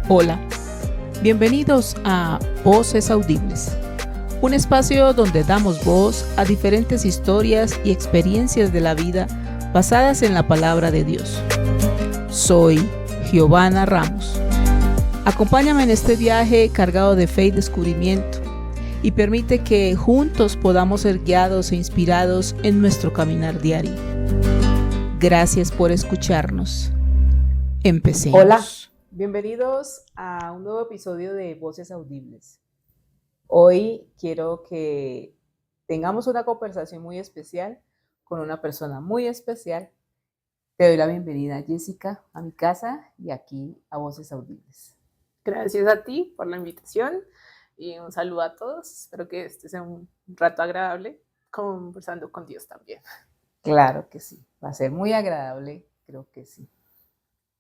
Hola, bienvenidos a Voces Audibles, un espacio donde damos voz a diferentes historias y experiencias de la vida basadas en la palabra de Dios. Soy Giovanna Ramos. Acompáñame en este viaje cargado de fe y descubrimiento y permite que juntos podamos ser guiados e inspirados en nuestro caminar diario. Gracias por escucharnos. Empecemos. Hola, bienvenidos a un nuevo episodio de Voces Audibles. Hoy quiero que tengamos una conversación muy especial con una persona muy especial. Te doy la bienvenida, Jessica, a mi casa y aquí a Voces Audibles. Gracias a ti por la invitación y un saludo a todos. Espero que este sea un rato agradable conversando con Dios también. Claro que sí, va a ser muy agradable, creo que sí.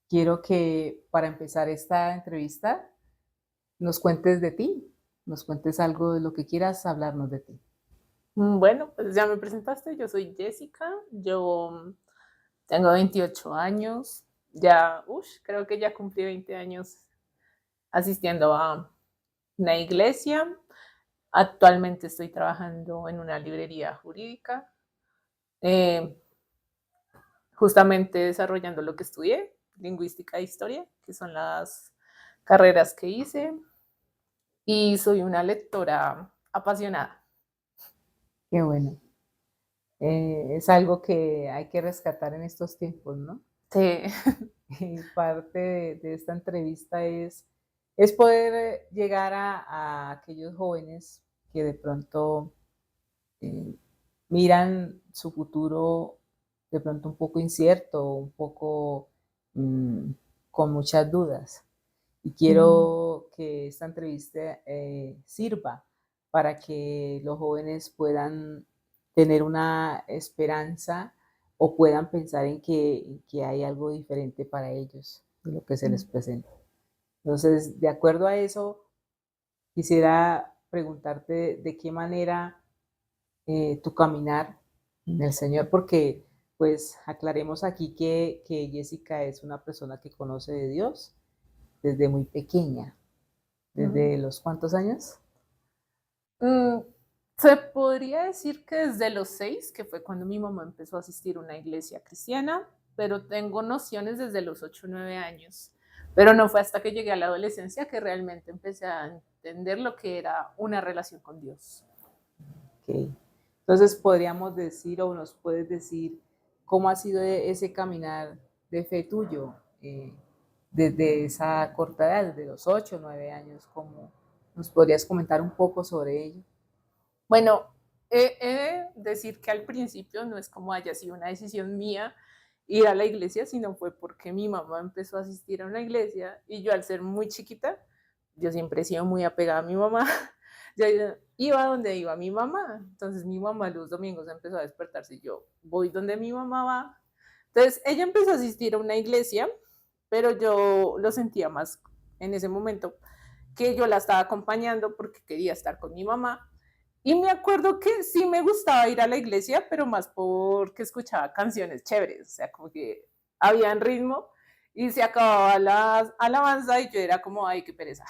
Quiero que para empezar esta entrevista nos cuentes de ti, nos cuentes algo de lo que quieras hablarnos de ti. Bueno, pues ya me presentaste, yo soy Jessica, yo tengo 28 años, creo que ya cumplí 20 años asistiendo a una iglesia. Actualmente estoy trabajando en una librería jurídica, justamente desarrollando lo que estudié, lingüística e historia, que son las carreras que hice, y soy una lectora apasionada. Qué bueno. Es algo que hay que rescatar en estos tiempos, ¿no? Sí. Y parte de esta entrevista es poder llegar a aquellos jóvenes que de pronto miran su futuro de pronto un poco incierto, un poco con muchas dudas. Y quiero que esta entrevista sirva para que los jóvenes puedan tener una esperanza o puedan pensar en que hay algo diferente para ellos de lo que se les presenta. Entonces, de acuerdo a eso, quisiera preguntarte de qué manera tu caminar en el Señor, porque pues aclaremos aquí que Jessica es una persona que conoce de Dios desde muy pequeña. ¿Desde los cuántos años? Se podría decir que desde los 6, que fue cuando mi mamá empezó a asistir a una iglesia cristiana, pero tengo nociones desde los 8 o 9 años. Pero no fue hasta que llegué a la adolescencia que realmente empecé a entender lo que era una relación con Dios. Okay. Entonces podríamos decir o nos puedes decir cómo ha sido ese caminar de fe tuyo desde esa corta edad, desde los 8 o 9 años, ¿cómo nos podrías comentar un poco sobre ello? Bueno, he de decir que al principio no es como haya sido una decisión mía ir a la iglesia, sino fue porque mi mamá empezó a asistir a una iglesia y yo al ser muy chiquita, yo siempre he sido muy apegada a mi mamá, yo iba donde iba mi mamá, entonces mi mamá los domingos empezó a despertarse y yo voy donde mi mamá va. Entonces ella empezó a asistir a una iglesia, pero yo lo sentía más en ese momento que yo la estaba acompañando porque quería estar con mi mamá. Y me acuerdo que sí me gustaba ir a la iglesia, pero más porque escuchaba canciones chéveres, o sea, como que había ritmo y se acababa la alabanza y yo era como, ay, qué pereza.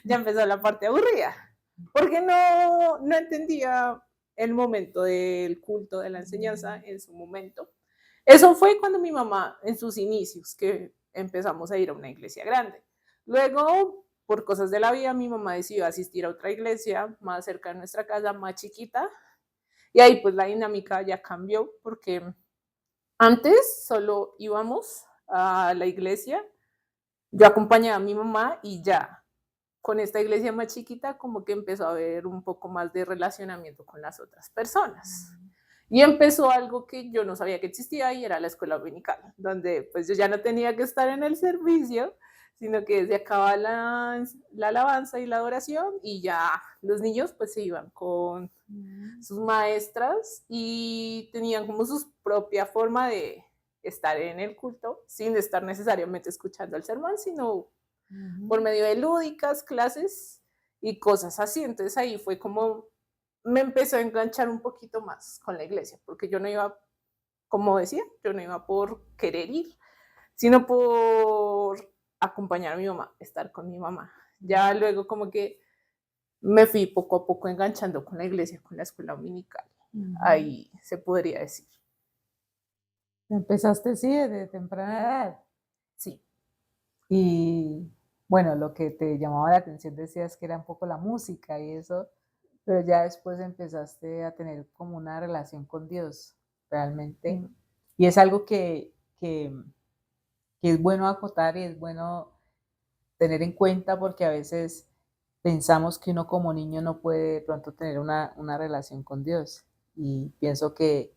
Ya empezó la parte aburrida, porque no entendía el momento del culto, de la enseñanza en su momento. Eso fue cuando mi mamá, en sus inicios, que empezamos a ir a una iglesia grande. Luego, por cosas de la vida, mi mamá decidió asistir a otra iglesia más cerca de nuestra casa, más chiquita, y ahí pues la dinámica ya cambió, porque antes solo íbamos a la iglesia, yo acompañaba a mi mamá y ya. Con esta iglesia más chiquita como que empezó a haber un poco más de relacionamiento con las otras personas. Y empezó algo que yo no sabía que existía y era la escuela dominical, donde pues yo ya no tenía que estar en el servicio, sino que se acababa la alabanza y la adoración y ya los niños pues se iban con sus maestras y tenían como su propia forma de estar en el culto sin estar necesariamente escuchando el sermón, sino por medio de lúdicas, clases y cosas así. Entonces ahí fue como me empezó a enganchar un poquito más con la iglesia, porque yo no iba, como decía, yo no iba por querer ir, sino por acompañar a mi mamá, estar con mi mamá. Ya luego como que me fui poco a poco enganchando con la iglesia, con la escuela dominical. Ahí se podría decir. Empezaste, sí, desde temprana edad. Sí. Y bueno, lo que te llamaba la atención decías que era un poco la música y eso, pero ya después empezaste a tener como una relación con Dios, realmente. Mm. Y es algo que es bueno acotar y es bueno tener en cuenta porque a veces pensamos que uno como niño no puede de pronto tener una relación con Dios. Y pienso que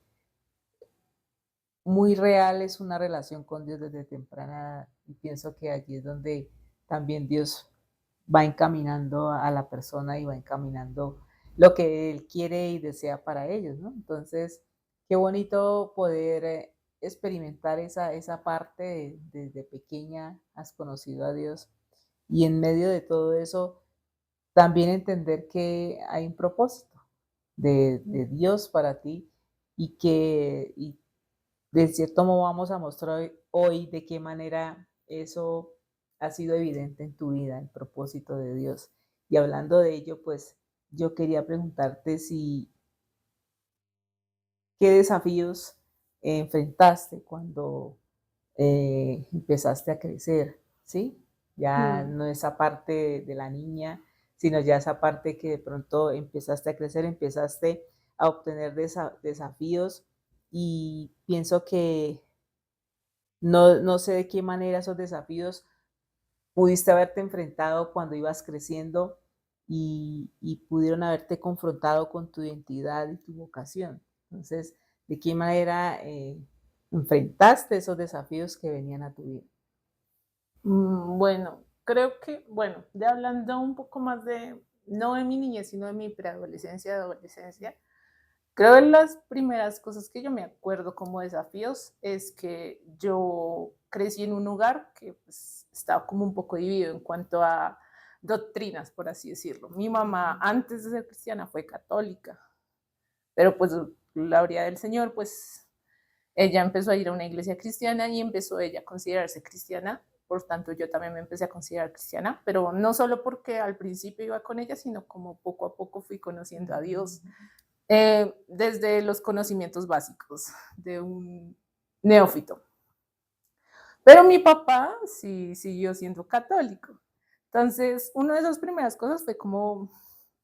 muy real es una relación con Dios desde temprana edad. Y pienso que allí es donde también Dios va encaminando a la persona y va encaminando lo que Él quiere y desea para ellos, ¿no? Entonces, qué bonito poder experimentar esa parte desde pequeña has conocido a Dios y en medio de todo eso también entender que hay un propósito de Dios para ti y que y de cierto modo vamos a mostrar hoy de qué manera eso ha sido evidente en tu vida, el propósito de Dios. Y hablando de ello, pues yo quería preguntarte si qué desafíos enfrentaste cuando empezaste a crecer, ¿sí? Ya Mm. no esa parte de la niña, sino ya esa parte que de pronto empezaste a crecer, empezaste a obtener desafíos y pienso que no sé de qué manera esos desafíos pudiste haberte enfrentado cuando ibas creciendo y pudieron haberte confrontado con tu identidad y tu vocación. Entonces, ¿de qué manera enfrentaste esos desafíos que venían a tu vida? Bueno, creo que, bueno, ya hablando un poco más de, no de mi niñez, sino de mi preadolescencia, adolescencia, creo que las primeras cosas que yo me acuerdo como desafíos es que yo crecí en un hogar que pues, estaba como un poco dividido en cuanto a doctrinas, por así decirlo. Mi mamá, antes de ser cristiana, fue católica, pero pues la gloria del Señor, pues ella empezó a ir a una iglesia cristiana y empezó ella a considerarse cristiana. Por tanto, yo también me empecé a considerar cristiana, pero no solo porque al principio iba con ella, sino como poco a poco fui conociendo a Dios desde los conocimientos básicos de un neófito. Pero mi papá sí siguió siendo católico. Entonces, una de esas primeras cosas fue como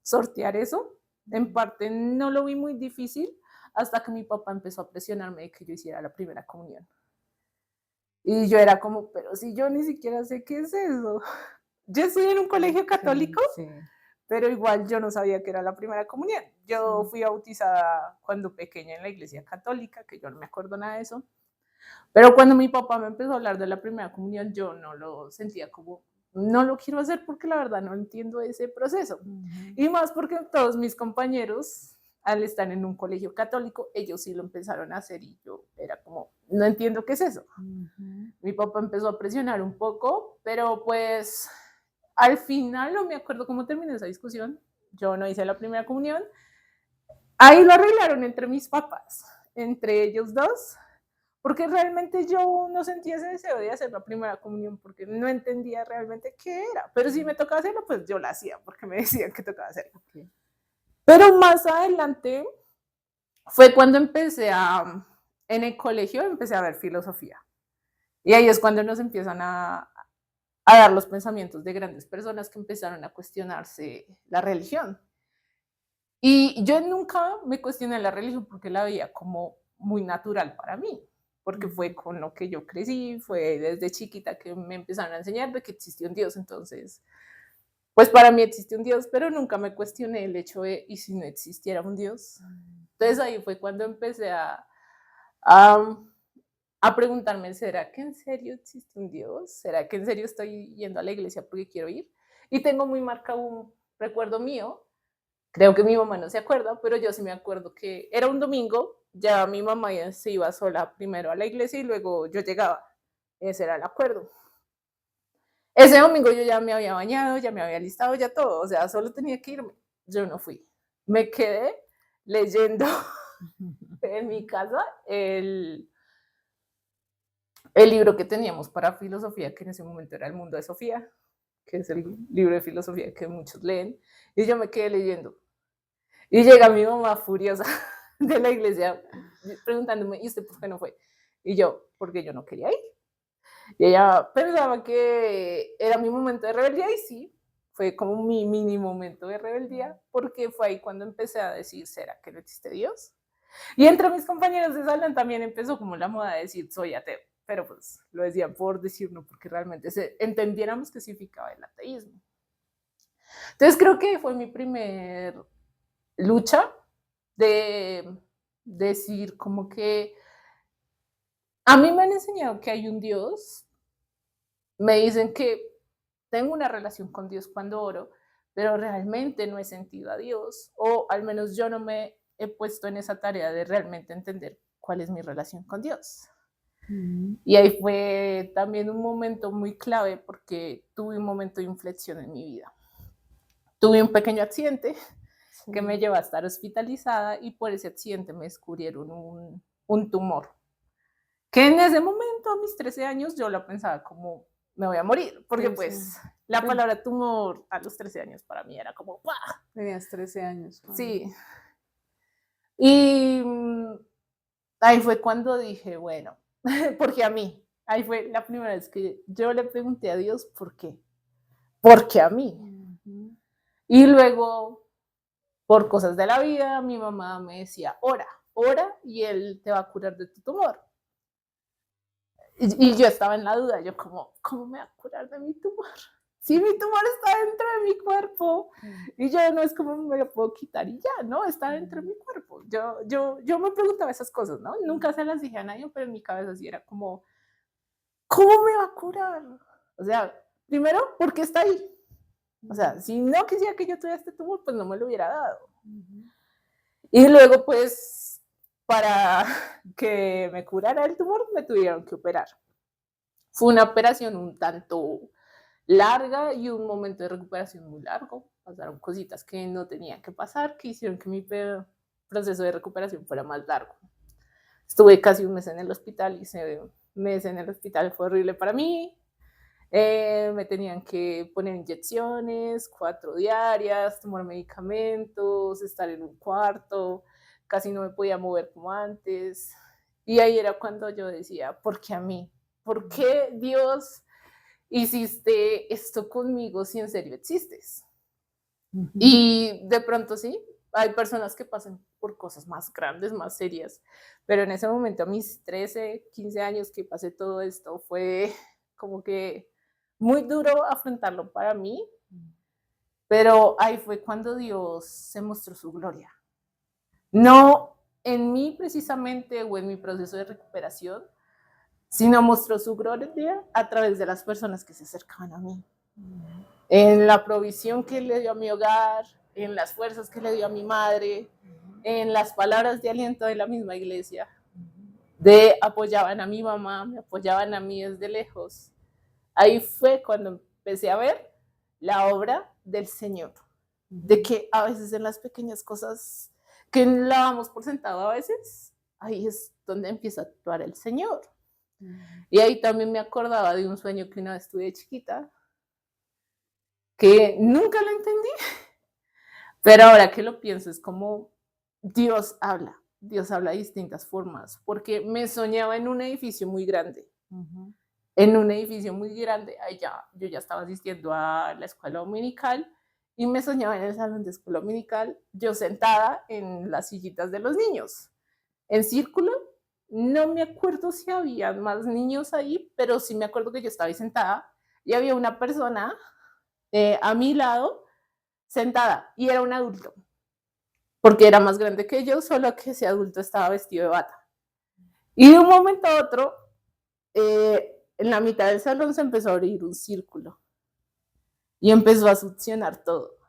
sortear eso. En parte no lo vi muy difícil hasta que mi papá empezó a presionarme de que yo hiciera la primera comunión. Y yo era como, pero si yo ni siquiera sé qué es eso. Yo estoy en un colegio católico, Sí, pero igual yo no sabía que era la primera comunión. Yo sí. fui bautizada cuando pequeña en la iglesia católica, que yo no me acuerdo nada de eso. Pero cuando mi papá me empezó a hablar de la primera comunión, yo no lo sentía como, no lo quiero hacer porque la verdad no entiendo ese proceso. Ujú. Y más porque todos mis compañeros, al estar en un colegio católico, ellos sí lo empezaron a hacer y yo era como, no entiendo qué es eso. Ujú. Mi papá empezó a presionar un poco, pero pues al final no me acuerdo cómo terminó esa discusión. Yo no hice la primera comunión. Ahí lo arreglaron entre mis papás, entre ellos dos, porque realmente yo no sentía ese deseo de hacer la primera comunión porque no entendía realmente qué era. Pero si me tocaba hacerlo, pues yo la hacía porque me decían que tocaba hacerlo. Ok. Pero más adelante fue cuando en el colegio empecé a ver filosofía. Y ahí es cuando nos empiezan a dar los pensamientos de grandes personas que empezaron a cuestionarse la religión. Y yo nunca me cuestioné la religión porque la veía como muy natural para mí, porque fue con lo que yo crecí, fue desde chiquita que me empezaron a enseñar de que existía un Dios, entonces, pues para mí existe un Dios, pero nunca me cuestioné el hecho de, ¿y si no existiera un Dios? Entonces ahí fue cuando empecé a, a preguntarme, ¿será que en serio existe un Dios? ¿Será que en serio estoy yendo a la iglesia porque quiero ir? Y tengo muy marcado un recuerdo mío. Creo que mi mamá no se acuerda, pero yo sí me acuerdo que era un domingo, ya mi mamá ya se iba sola primero a la iglesia y luego yo llegaba. Ese era el acuerdo. Ese domingo yo ya me había bañado, ya me había listado, ya todo, o sea, solo tenía que irme. Yo no fui. Me quedé leyendo en mi casa el libro que teníamos para filosofía, que en ese momento era El Mundo de Sofía, que es el libro de filosofía que muchos leen, y yo me quedé leyendo. Y llega mi mamá furiosa de la iglesia preguntándome, ¿y usted por qué no fue? Y yo, porque yo no quería ir. Y ella pensaba que era mi momento de rebeldía y sí, fue como mi mini momento de rebeldía, porque fue ahí cuando empecé a decir, ¿será que no existe Dios? Y entre mis compañeros de salón también empezó como la moda de decir, soy ateo, pero pues lo decían por decir, no porque realmente entendiéramos qué significaba el ateísmo. Entonces creo que fue mi primer lucha de decir como que a mí me han enseñado que hay un Dios, me dicen que tengo una relación con Dios cuando oro, pero realmente no he sentido a Dios, o al menos yo no me he puesto en esa tarea de realmente entender cuál es mi relación con Dios. Y ahí fue también un momento muy clave porque tuve un momento de inflexión en mi vida. Tuve un pequeño accidente que me llevó a estar hospitalizada y por ese accidente me descubrieron un tumor. Que en ese momento, a mis 13 años, yo lo pensaba como, me voy a morir, porque pues la palabra tumor a los 13 años para mí era como, ¡guau! Tenías 13 años. Sí. Y ahí fue cuando dije, bueno, porque a mí, ahí fue la primera vez que yo le pregunté a Dios, ¿por qué? Porque a mí. Y luego, por cosas de la vida, mi mamá me decía, ora y él te va a curar de tu tumor. Y yo estaba en la duda, yo como, ¿cómo me va a curar de mi tumor? Si mi tumor está dentro de mi cuerpo y yo no es como me lo puedo quitar y ya, ¿no? Está dentro de mi cuerpo. Yo me preguntaba esas cosas, ¿no? Nunca se las dije a nadie, pero en mi cabeza sí era como, ¿cómo me va a curar? O sea, primero, ¿por qué está ahí? O sea, si no quisiera que yo tuviera este tumor, pues no me lo hubiera dado. Y luego, pues, para que me curara el tumor, me tuvieron que operar. Fue una operación un tanto larga y un momento de recuperación muy largo. Pasaron cositas que no tenían que pasar, que hicieron que mi proceso de recuperación fuera más largo. Estuve casi un mes en el hospital y ese mes en el hospital fue horrible para mí. Me tenían que poner inyecciones, 4 diarias, tomar medicamentos, estar en un cuarto, casi no me podía mover como antes. Y ahí era cuando yo decía, ¿por qué a mí? ¿Por qué Dios hiciste esto conmigo si en serio existes? Y de pronto sí, hay personas que pasan por cosas más grandes, más serias, pero en ese momento a mis 13, 15 años que pasé todo esto fue como que muy duro afrontarlo para mí, pero ahí fue cuando Dios se mostró su gloria. No en mí precisamente o en mi proceso de recuperación, sino mostró su gloria a través de las personas que se acercaban a mí. En la provisión que le dio a mi hogar, en las fuerzas que le dio a mi madre, en las palabras de aliento de la misma iglesia, de apoyaban a mi mamá, me apoyaban a mí desde lejos. Ahí fue cuando empecé a ver la obra del Señor, de que a veces en las pequeñas cosas que la damos por sentado a veces, ahí es donde empieza a actuar el Señor. Y ahí también me acordaba de un sueño que una vez tuve de chiquita, que nunca lo entendí, pero ahora que lo pienso es como Dios habla de distintas formas, porque me soñaba en un edificio muy grande. En un edificio muy grande, yo ya estaba asistiendo a la escuela dominical y me soñaba en el salón de escuela dominical, yo sentada en las sillitas de los niños, en círculo. No me acuerdo si había más niños ahí, pero sí me acuerdo que yo estaba ahí sentada y había una persona a mi lado sentada y era un adulto, porque era más grande que yo, solo que ese adulto estaba vestido de bata. Y de un momento a otro, en la mitad del salón se empezó a abrir un círculo y empezó a succionar todo.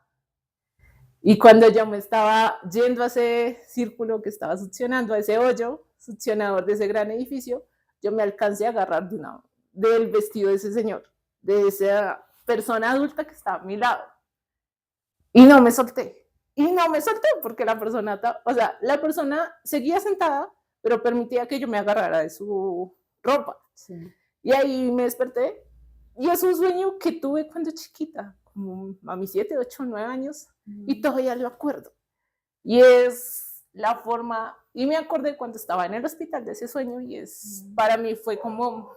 Y cuando yo me estaba yendo a ese círculo que estaba succionando, a ese hoyo succionador de ese gran edificio, yo me alcancé a agarrar del vestido de ese señor, de esa persona adulta que estaba a mi lado. Y no me solté. Y no me solté porque la persona seguía sentada, pero permitía que yo me agarrara de su ropa. Sí. Y ahí me desperté. Y es un sueño que tuve cuando chiquita, como a mis 7, 8, 9 años, y todavía lo acuerdo. Y es la forma, y me acordé cuando estaba en el hospital de ese sueño, y para mí fue como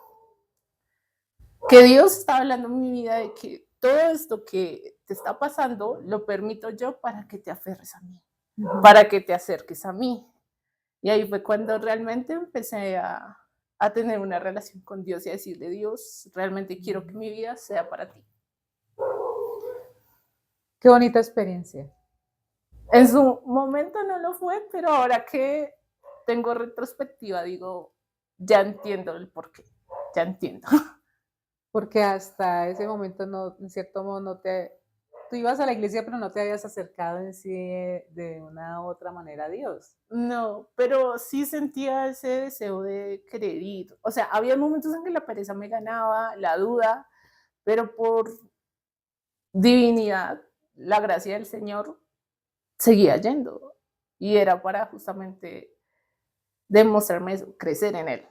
que Dios estaba hablando en mi vida de que todo esto que te está pasando lo permito yo para que te aferres a mí, para que te acerques a mí. Y ahí fue cuando realmente empecé a tener una relación con Dios y a decirle, Dios, realmente quiero que mi vida sea para ti. Qué bonita experiencia. En su momento no lo fue, pero ahora que tengo retrospectiva, digo, ya entiendo el porqué, ya entiendo. Porque hasta ese momento, no, en cierto modo, tú ibas a la iglesia, pero no te habías acercado en sí de una u otra manera a Dios. No, pero sí sentía ese deseo de querer ir. O sea, había momentos en que la pereza me ganaba, la duda, pero por divinidad, la gracia del Señor, seguía yendo. Y era para justamente demostrarme eso, crecer en Él.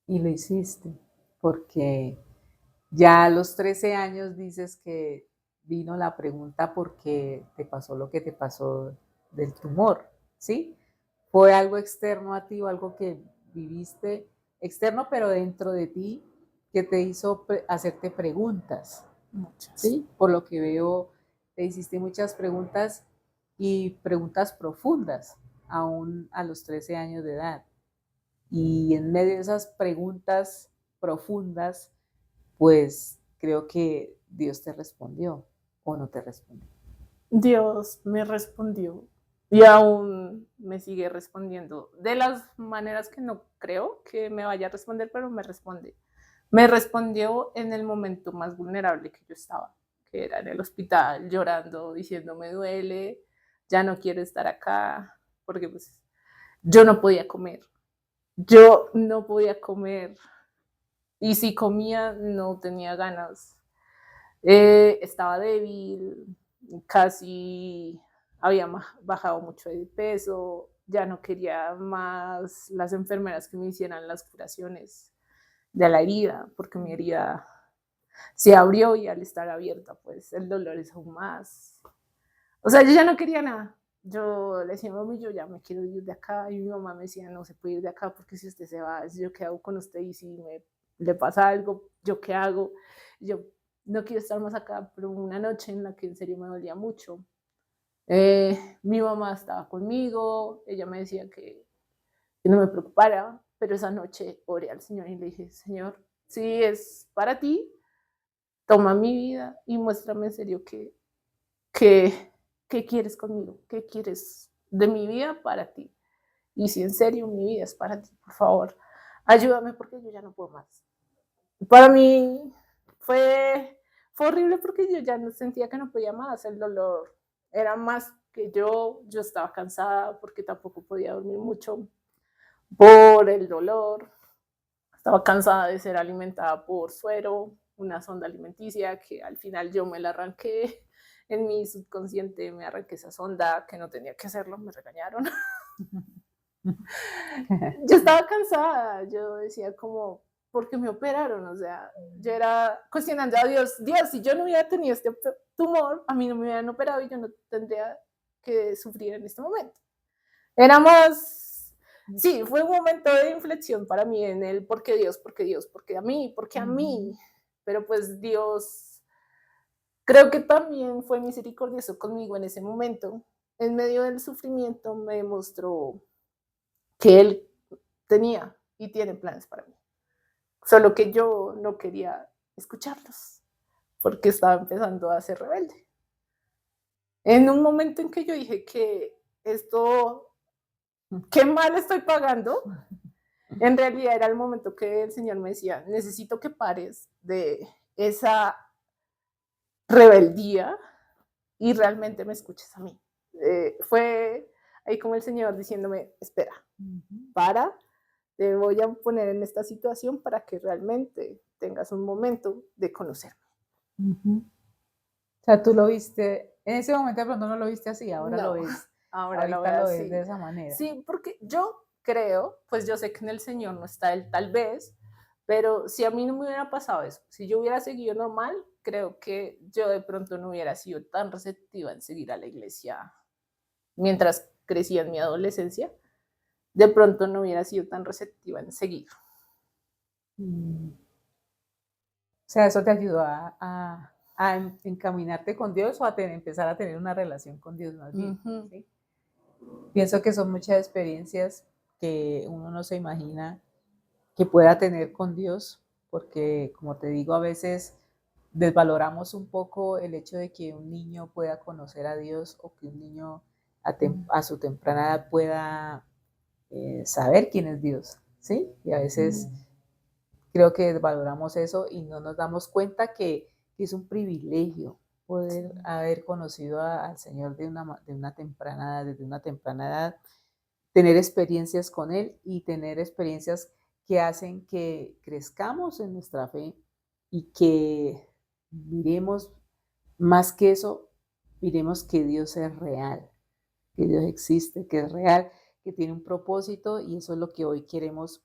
Y lo hiciste, porque ya a los 13 años dices que vino la pregunta por qué te pasó lo que te pasó del tumor, ¿sí? Fue algo externo a ti o algo que viviste externo, pero dentro de ti, que te hizo hacerte preguntas. Muchas. ¿Sí? Por lo que veo, te hiciste muchas preguntas y preguntas profundas, aún a los 13 años de edad. Y en medio de esas preguntas profundas, pues creo que Dios te respondió o no te respondió. Dios me respondió y aún me sigue respondiendo de las maneras que no creo que me vaya a responder, pero me responde. Me respondió en el momento más vulnerable que yo estaba, que era en el hospital, llorando, diciendo me duele, ya no quiero estar acá, porque pues yo no podía comer. Yo no podía comer y si comía no tenía ganas. Estaba débil, casi había bajado mucho de peso, ya no quería más las enfermeras que me hicieran las curaciones de la herida, porque mi herida se abrió y al estar abierta, pues el dolor es aún más. O sea, yo ya no quería nada. Yo le decía a mami, yo ya me quiero ir de acá, y mi mamá me decía, no se puede ir de acá porque si usted se va, ¿yo qué hago con usted? Y si le pasa algo, ¿yo qué hago? Yo no quiero estar más acá, pero una noche en la que en serio me dolía mucho. Mi mamá estaba conmigo, ella me decía que no me preocupara, pero esa noche oré al Señor y le dije, Señor, si es para ti, toma mi vida y muéstrame en serio qué quieres conmigo, qué quieres de mi vida para ti. Y si en serio mi vida es para ti, por favor, ayúdame porque yo ya no puedo más. Para mí fue horrible porque yo ya no sentía que no podía más, el dolor era más que yo estaba cansada porque tampoco podía dormir mucho por el dolor, estaba cansada de ser alimentada por suero, una sonda alimenticia que al final yo me la arranqué, en mi subconsciente me arranqué esa sonda que no tenía que hacerlo, me regañaron. Yo estaba cansada, yo decía como, ¿por qué me operaron? O sea, yo era cuestionando a Dios, si yo no hubiera tenido este tumor, a mí no me hubieran operado y yo no tendría que sufrir en este momento. Era más, sí, fue un momento de inflexión para mí en el ¿por qué Dios? ¿Por qué Dios? ¿Por qué a mí? ¿Por qué a mí? Pero pues Dios creo que también fue misericordioso conmigo en ese momento. En medio del sufrimiento me demostró que Él tenía y tiene planes para mí. Solo que yo no quería escucharlos porque estaba empezando a ser rebelde. En un momento en que yo dije que esto, qué mal estoy pagando, en realidad era el momento que el Señor me decía, necesito que pares de esa rebeldía y realmente me escuches a mí. Fue ahí como el Señor diciéndome, espera, para, te voy a poner en esta situación para que realmente tengas un momento de conocerme. O sea, tú lo viste, en ese momento de pronto no lo viste así, ahora No, lo ves. ahora Ahorita lo veo lo así. ves de esa manera. Sí, porque yo creo, pues yo sé que en el Señor no está el tal vez, Pero si a mí no me hubiera pasado eso, si yo hubiera seguido normal, creo que yo de pronto no hubiera sido tan receptiva en seguir a la iglesia mientras crecía en mi adolescencia. De pronto no hubiera sido tan receptiva en seguir. O sea, eso te ayudó a encaminarte con Dios o a empezar a tener una relación con Dios más bien. ¿Sí? Pienso que son muchas experiencias que uno no se imagina que pueda tener con Dios, porque como te digo, a veces desvaloramos un poco el hecho de que un niño pueda conocer a Dios o que un niño a su temprana edad pueda saber quién es Dios, ¿sí? Y a veces creo que desvaloramos eso y no nos damos cuenta que es un privilegio poder haber conocido al Señor de una temprana edad, desde una temprana edad, tener experiencias con Él y tener experiencias que hacen que crezcamos en nuestra fe y que miremos, más que eso, miremos que Dios es real, que Dios existe, que es real, que tiene un propósito y eso es lo que hoy queremos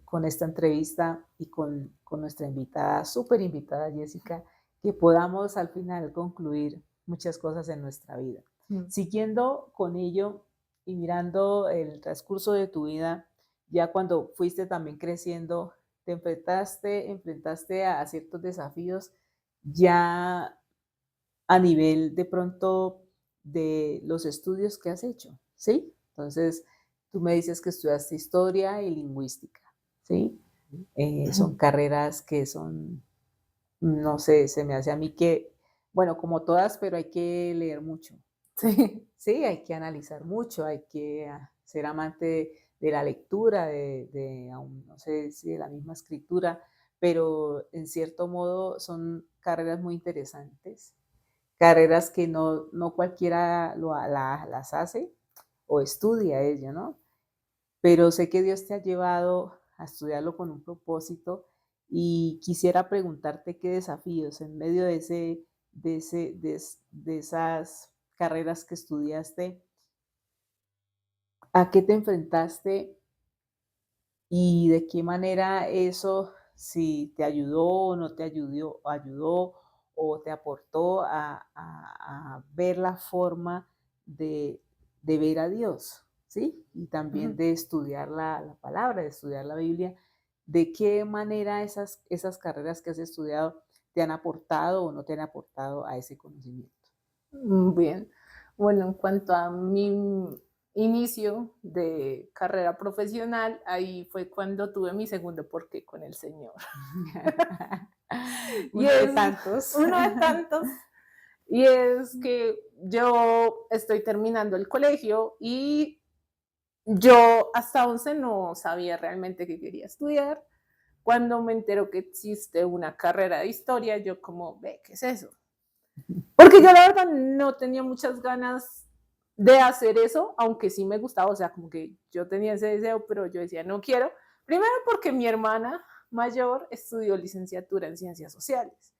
con esta entrevista y con nuestra invitada, súper invitada Jessica, que podamos al final concluir muchas cosas en nuestra vida. Siguiendo con ello y mirando el transcurso de tu vida, ya cuando fuiste también creciendo, te enfrentaste a ciertos desafíos ya a nivel de pronto de los estudios que has hecho, ¿sí? Entonces, tú me dices que estudiaste historia y lingüística, ¿sí? Son carreras que son, no sé, se me hace a mí que, bueno, como todas, pero hay que leer mucho. Sí. Sí, hay que analizar mucho, hay que ser amante de la lectura, aún no sé si de la misma escritura, pero en cierto modo son carreras muy interesantes, carreras que no cualquiera las hace o estudia ello, ¿no? Pero sé que Dios te ha llevado a estudiarlo con un propósito y quisiera preguntarte qué desafíos en medio de esas carreras que estudiaste, ¿a qué te enfrentaste y de qué manera eso, si te ayudó o no te ayudó o te aportó a ver la forma de ver a Dios, ¿sí? Y también de estudiar la palabra, de estudiar la Biblia? ¿De qué manera esas carreras que has estudiado te han aportado o no te han aportado a ese conocimiento? Bien. Bueno, en cuanto a mi inicio de carrera profesional, ahí fue cuando tuve mi segundo porqué con el Señor. Uno de tantos. Uno de tantos. Y es que yo estoy terminando el colegio y yo hasta 11 no sabía realmente qué quería estudiar. Cuando me entero que existe una carrera de historia, yo como, ve, ¿qué es eso? Porque yo la verdad no tenía muchas ganas de hacer eso, aunque sí me gustaba, o sea, como que yo tenía ese deseo, pero yo decía, no quiero. Primero porque mi hermana mayor estudió licenciatura en ciencias sociales.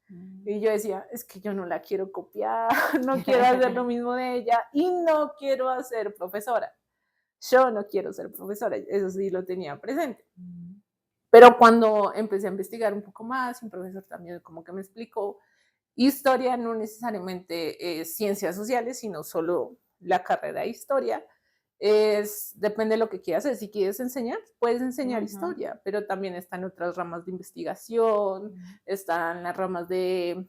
Y yo decía, es que yo no la quiero copiar, no quiero hacer lo mismo de ella y no quiero ser profesora. Yo no quiero ser profesora, eso sí lo tenía presente. Pero cuando empecé a investigar un poco más, un profesor también como que me explicó, historia no necesariamente es ciencias sociales, sino solo la carrera de historia. Depende de lo que quieras hacer. Si quieres enseñar, puedes enseñar historia, pero también están otras ramas de investigación, están las ramas de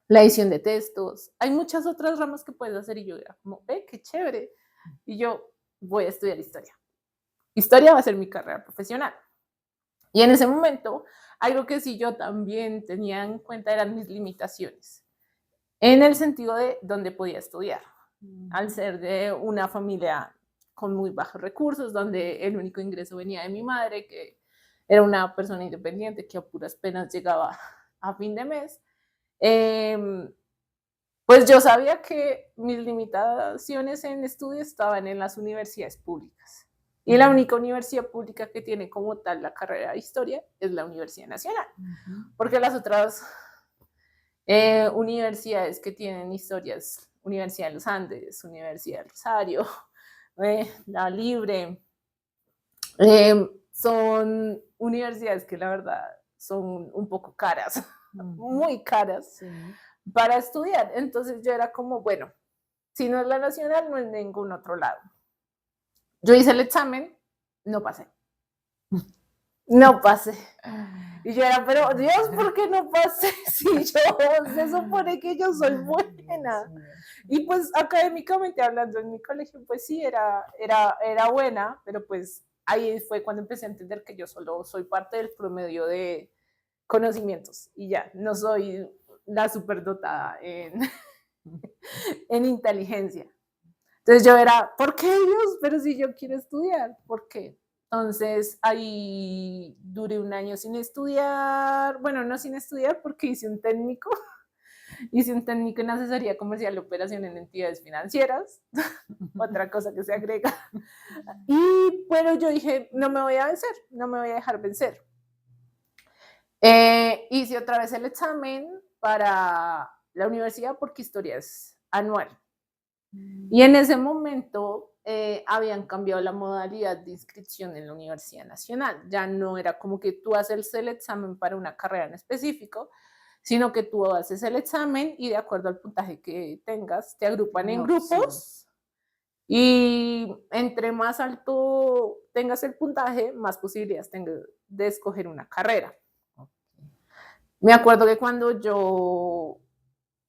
la edición de textos. Hay muchas otras ramas que puedes hacer y yo era como, qué chévere. Y yo voy a estudiar historia. Historia va a ser mi carrera profesional. Y en ese momento, algo que sí yo también tenía en cuenta eran mis limitaciones, en el sentido de dónde podía estudiar. Al ser de una familia con muy bajos recursos, donde el único ingreso venía de mi madre, que era una persona independiente que a puras penas llegaba a fin de mes, pues yo sabía que mis limitaciones en estudio estaban en las universidades públicas. Y la única universidad pública que tiene como tal la carrera de historia es la Universidad Nacional. Porque las otras universidades que tienen historias, Universidad de los Andes, Universidad del Rosario, la Libre, son universidades que la verdad son un poco caras, muy caras Sí. para estudiar. Entonces yo era como, bueno, si no es la nacional, no es ningún otro lado. Yo hice el examen, no pasé. No pasé. Y yo era, pero Dios, ¿por qué no pasé? Si yo, se supone que yo soy buena. Y pues académicamente hablando en mi colegio, pues sí, era buena, pero pues ahí fue cuando empecé a entender que yo solo soy parte del promedio de conocimientos y ya, no soy la superdotada en inteligencia. Entonces yo era, ¿por qué Dios? Pero si yo quiero estudiar, ¿por qué? Entonces ahí duré un año sin estudiar, bueno, no sin estudiar porque hice un técnico en asesoría comercial y operación en entidades financieras, otra cosa que se agrega. Pero yo dije, no me voy a vencer, no me voy a dejar vencer. Hice otra vez el examen para la universidad porque historia es anual. Y en ese momento habían cambiado la modalidad de inscripción en la Universidad Nacional. Ya no era como que tú haces el examen para una carrera en específico, sino que tú haces el examen y de acuerdo al puntaje que tengas, te agrupan en grupos. Y entre más alto tengas el puntaje, más posibilidades tengas de escoger una carrera. Me acuerdo que cuando yo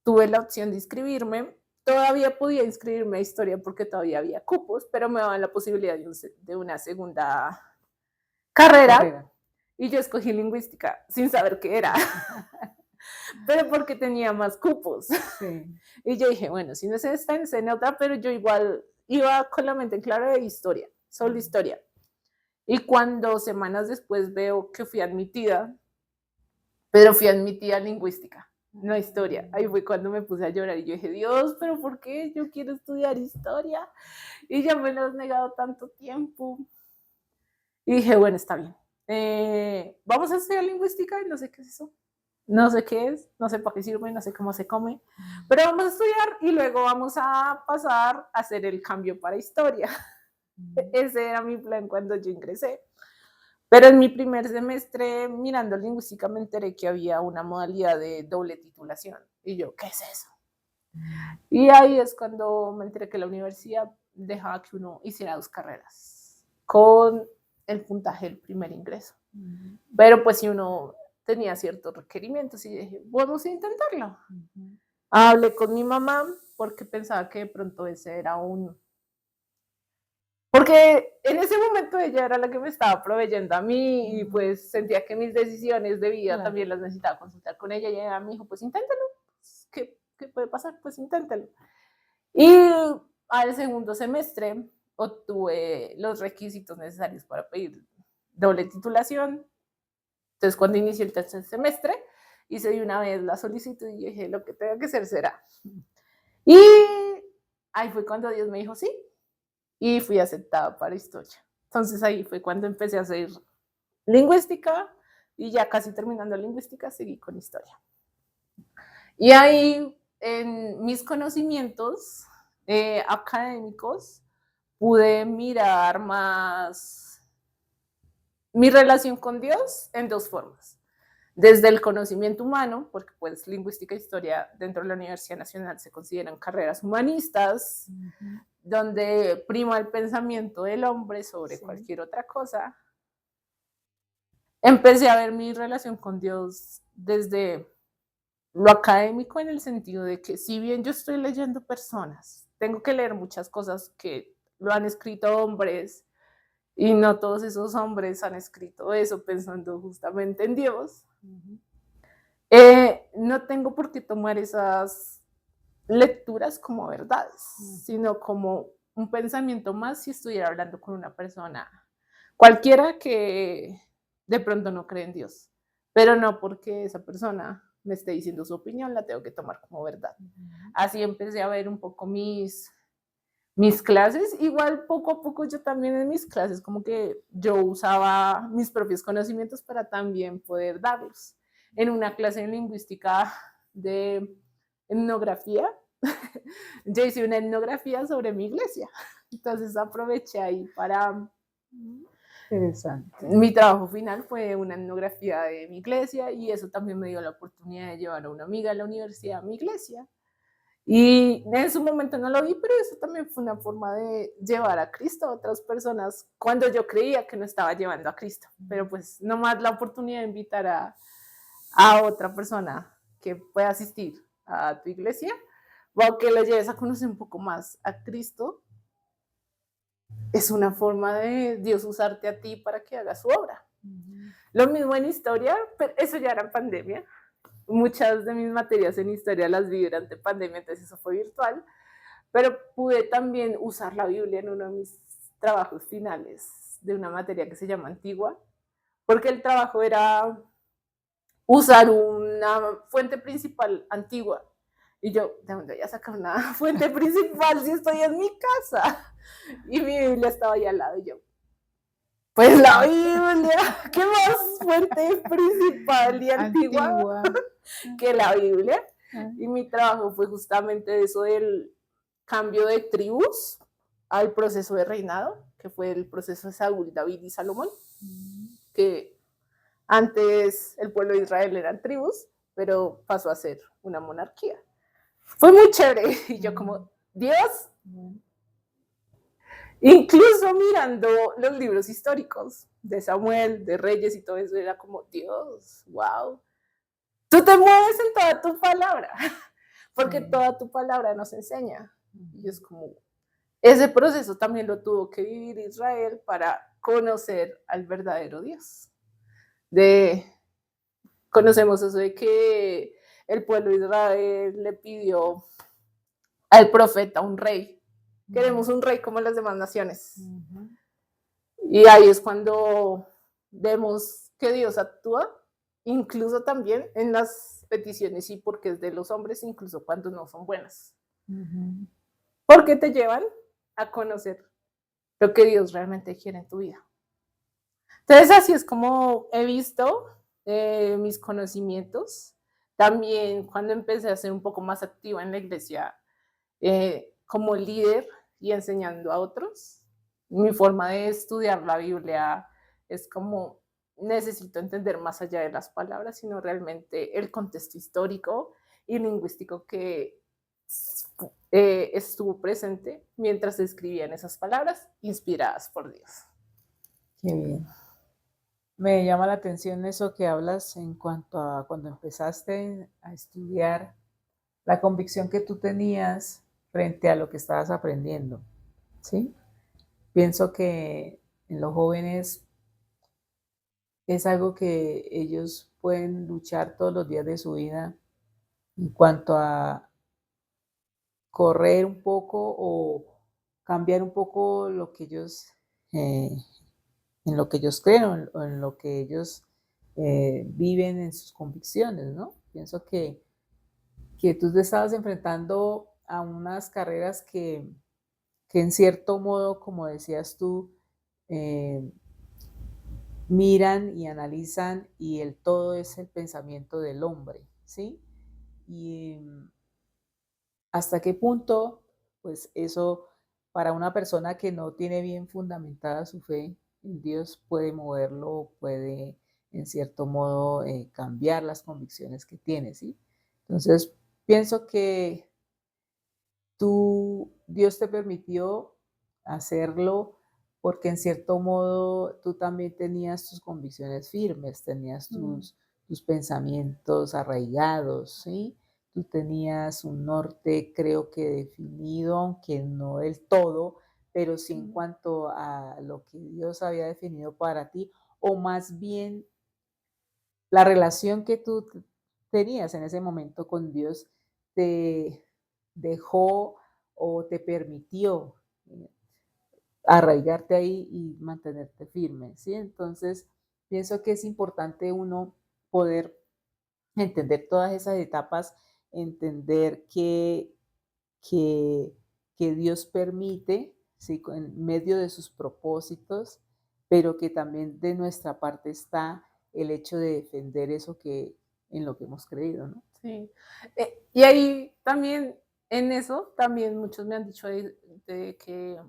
tuve la opción de inscribirme, todavía podía inscribirme a historia porque todavía había cupos, pero me daban la posibilidad de una segunda carrera. Y yo escogí lingüística sin saber qué era, pero porque tenía más cupos. Sí. Y yo dije, bueno, si no es esta, es en otra, pero yo igual iba con la mente en claro de historia, solo historia. Y cuando semanas después veo que fui admitida, pero fui admitida a lingüística, no a historia. Ahí fue cuando me puse a llorar y yo dije, Dios, ¿pero por qué? Yo quiero estudiar historia y ya me lo has negado tanto tiempo. Y dije, bueno, está bien. Vamos a estudiar lingüística y no sé qué es eso. No sé qué es, no sé para qué sirve, no sé cómo se come, pero vamos a estudiar y luego vamos a pasar a hacer el cambio para historia. Ese era mi plan cuando yo ingresé. Pero en mi primer semestre, mirando lingüística, me enteré que había una modalidad de doble titulación. Y yo, ¿qué es eso? Y ahí es cuando me enteré que la universidad dejaba que uno hiciera 2 carreras con el puntaje del primer ingreso. Pero pues si uno tenía ciertos requerimientos y dije, vamos a intentarlo. Hablé con mi mamá porque pensaba que de pronto ese era porque en ese momento ella era la que me estaba proveyendo a mí y pues sentía que mis decisiones de vida también las necesitaba consultar con ella y ella me dijo, pues inténtalo, ¿qué puede pasar? Pues inténtalo. Y al segundo semestre obtuve los requisitos necesarios para pedir doble titulación. Entonces cuando inicié el tercer semestre hice de una vez la solicitud y dije, lo que tenga que hacer será. Y ahí fue cuando Dios me dijo sí. Y fui aceptada para historia. Entonces ahí fue cuando empecé a hacer lingüística y ya casi terminando lingüística seguí con historia. Y ahí en mis conocimientos académicos pude mirar más mi relación con Dios en 2 formas. Desde el conocimiento humano, porque pues lingüística e historia dentro de la Universidad Nacional se consideran carreras humanistas, donde prima el pensamiento del hombre sobre cualquier otra cosa. Empecé a ver mi relación con Dios desde lo académico, en el sentido de que si bien yo estoy leyendo personas, tengo que leer muchas cosas que lo han escrito hombres y no todos esos hombres han escrito eso pensando justamente en Dios. No tengo por qué tomar esas lecturas como verdades, sino como un pensamiento más si estuviera hablando con una persona cualquiera que de pronto no cree en Dios, pero no porque esa persona me esté diciendo su opinión, la tengo que tomar como verdad. Así empecé a ver un poco mis clases, igual poco a poco yo también en mis clases como que yo usaba mis propios conocimientos para también poder darlos. En una clase de lingüística de etnografía, yo hice una etnografía sobre mi iglesia, entonces aproveché ahí para Interesante. Mi trabajo final fue una etnografía de mi iglesia y eso también me dio la oportunidad de llevar a una amiga de la universidad a mi iglesia. Y en su momento no lo vi, pero eso también fue una forma de llevar a Cristo a otras personas cuando yo creía que no estaba llevando a Cristo. Pero pues nomás la oportunidad de invitar a otra persona que pueda asistir a tu iglesia o que le lleves a conocer un poco más a Cristo, es una forma de Dios usarte a ti para que hagas su obra. Lo mismo en historia, pero eso ya era en pandemia. Muchas de mis materias en historia las vi durante pandemia, entonces eso fue virtual, pero pude también usar la Biblia en uno de mis trabajos finales de una materia que se llama Antigua, porque el trabajo era usar una fuente principal antigua. Y yo, ¿de dónde voy a sacar una fuente principal si estoy en mi casa? Y mi Biblia estaba ahí al lado y yo, pues la Biblia, ¿qué más fuente principal y antigua que la Biblia? Y mi trabajo fue justamente eso del cambio de tribus al proceso de reinado, que fue el proceso de Saúl, David y Salomón, que antes el pueblo de Israel eran tribus, pero pasó a ser una monarquía. Fue muy chévere. Y yo como, Dios, incluso mirando los libros históricos de Samuel, de Reyes y todo eso, era como, Dios, wow. Tú te mueves en toda tu palabra, porque toda tu palabra nos enseña. Y es como, ese proceso también lo tuvo que vivir Israel para conocer al verdadero Dios. Conocemos eso de que el pueblo de Israel le pidió al profeta un rey. Queremos un rey como las demás naciones. Y ahí es cuando vemos que Dios actúa, incluso también en las peticiones y porque es de los hombres, incluso cuando no son buenas. Porque te llevan a conocer lo que Dios realmente quiere en tu vida. Entonces así es como he visto mis conocimientos. También cuando empecé a ser un poco más activa en la iglesia como líder y enseñando a otros, mi forma de estudiar la Biblia es como necesito entender más allá de las palabras, sino realmente el contexto histórico y lingüístico que estuvo presente mientras se escribían esas palabras inspiradas por Dios. Qué bien. Me llama la atención eso que hablas en cuanto a cuando empezaste a estudiar, la convicción que tú tenías frente a lo que estabas aprendiendo, ¿sí? Pienso que en los jóvenes es algo que ellos pueden luchar todos los días de su vida en cuanto a correr un poco o cambiar un poco lo que ellos, en lo que ellos creen o en lo que ellos viven en sus convicciones, ¿no? Pienso que tú te estabas enfrentando a unas carreras que en cierto modo, como decías tú, miran y analizan y el todo es el pensamiento del hombre, ¿sí? Y hasta qué punto, pues eso para una persona que no tiene bien fundamentada su fe en Dios puede moverlo, puede en cierto modo cambiar las convicciones que tiene, ¿sí? Entonces, pienso que Dios te permitió hacerlo porque en cierto modo tú también tenías tus convicciones firmes, tenías tus pensamientos arraigados, ¿sí? Tú tenías un norte, creo que definido, aunque no del todo, pero sí en cuanto a lo que Dios había definido para ti, o más bien la relación que tú tenías en ese momento con Dios te dejó o te permitió arraigarte ahí y mantenerte firme, ¿sí? Entonces, pienso que es importante uno poder entender todas esas etapas, entender que, que Dios permite, ¿sí? En medio de sus propósitos, pero que también de nuestra parte está el hecho de defender eso que en lo que hemos creído, ¿no? Sí. Y ahí también, en eso, también muchos me han dicho de que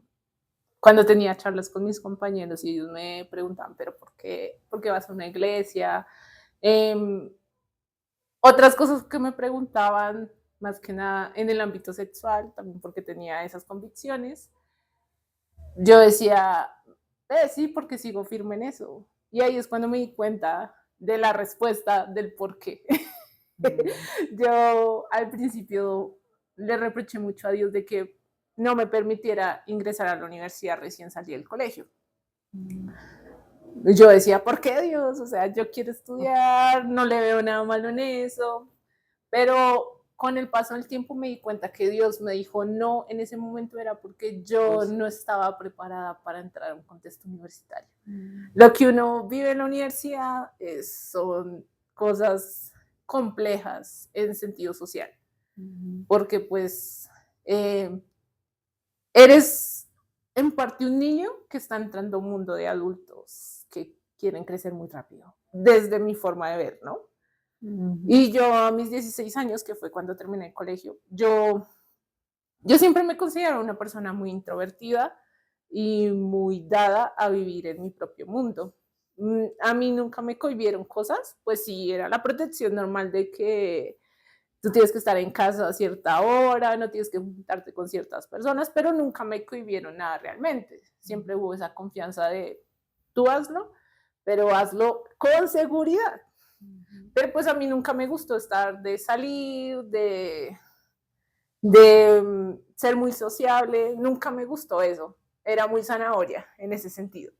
cuando tenía charlas con mis compañeros y ellos me preguntaban, pero ¿por qué vas a una iglesia? Em, Otras cosas que me preguntaban, más que nada en el ámbito sexual, también porque tenía esas convicciones, yo decía, sí, porque sigo firme en eso. Y ahí es cuando me di cuenta de la respuesta del por qué. Yo al principio le reproché mucho a Dios de que no me permitiera ingresar a la universidad recién salí del colegio. Yo decía, ¿por qué Dios? O sea, yo quiero estudiar, no le veo nada malo en eso, pero con el paso del tiempo me di cuenta que Dios me dijo no en ese momento era porque yo no estaba preparada para entrar a un contexto universitario. Lo que uno vive en la universidad son cosas complejas en sentido social, porque pues eres en parte un niño que está entrando a un mundo de adultos que quieren crecer muy rápido, desde mi forma de ver, ¿no? Y yo a mis 16 años, que fue cuando terminé el colegio, yo siempre me considero una persona muy introvertida y muy dada a vivir en mi propio mundo. A mí nunca me cohibieron cosas, pues sí, era la protección normal de que tú tienes que estar en casa a cierta hora, no tienes que juntarte con ciertas personas, pero nunca me cohibieron nada realmente. Siempre hubo esa confianza de tú hazlo, pero hazlo con seguridad. Pero pues a mí nunca me gustó estar de salir, de ser muy sociable, nunca me gustó eso. Era muy zanahoria en ese sentido.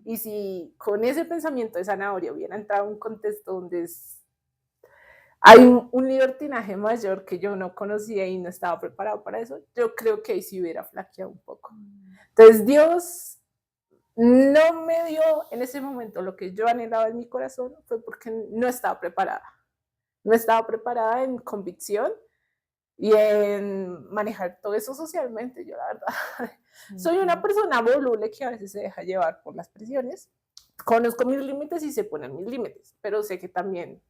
Y si con ese pensamiento de zanahoria hubiera entrado en un contexto donde hay un libertinaje mayor que yo no conocía y no estaba preparado para eso, yo creo que ahí sí hubiera flaqueado un poco. Entonces Dios no me dio en ese momento lo que yo anhelaba en mi corazón, fue porque no estaba preparada. No estaba preparada en convicción y en manejar todo eso socialmente. Yo la verdad soy una persona voluble que a veces se deja llevar por las presiones. Conozco mis límites y se ponen mis límites, pero sé que también,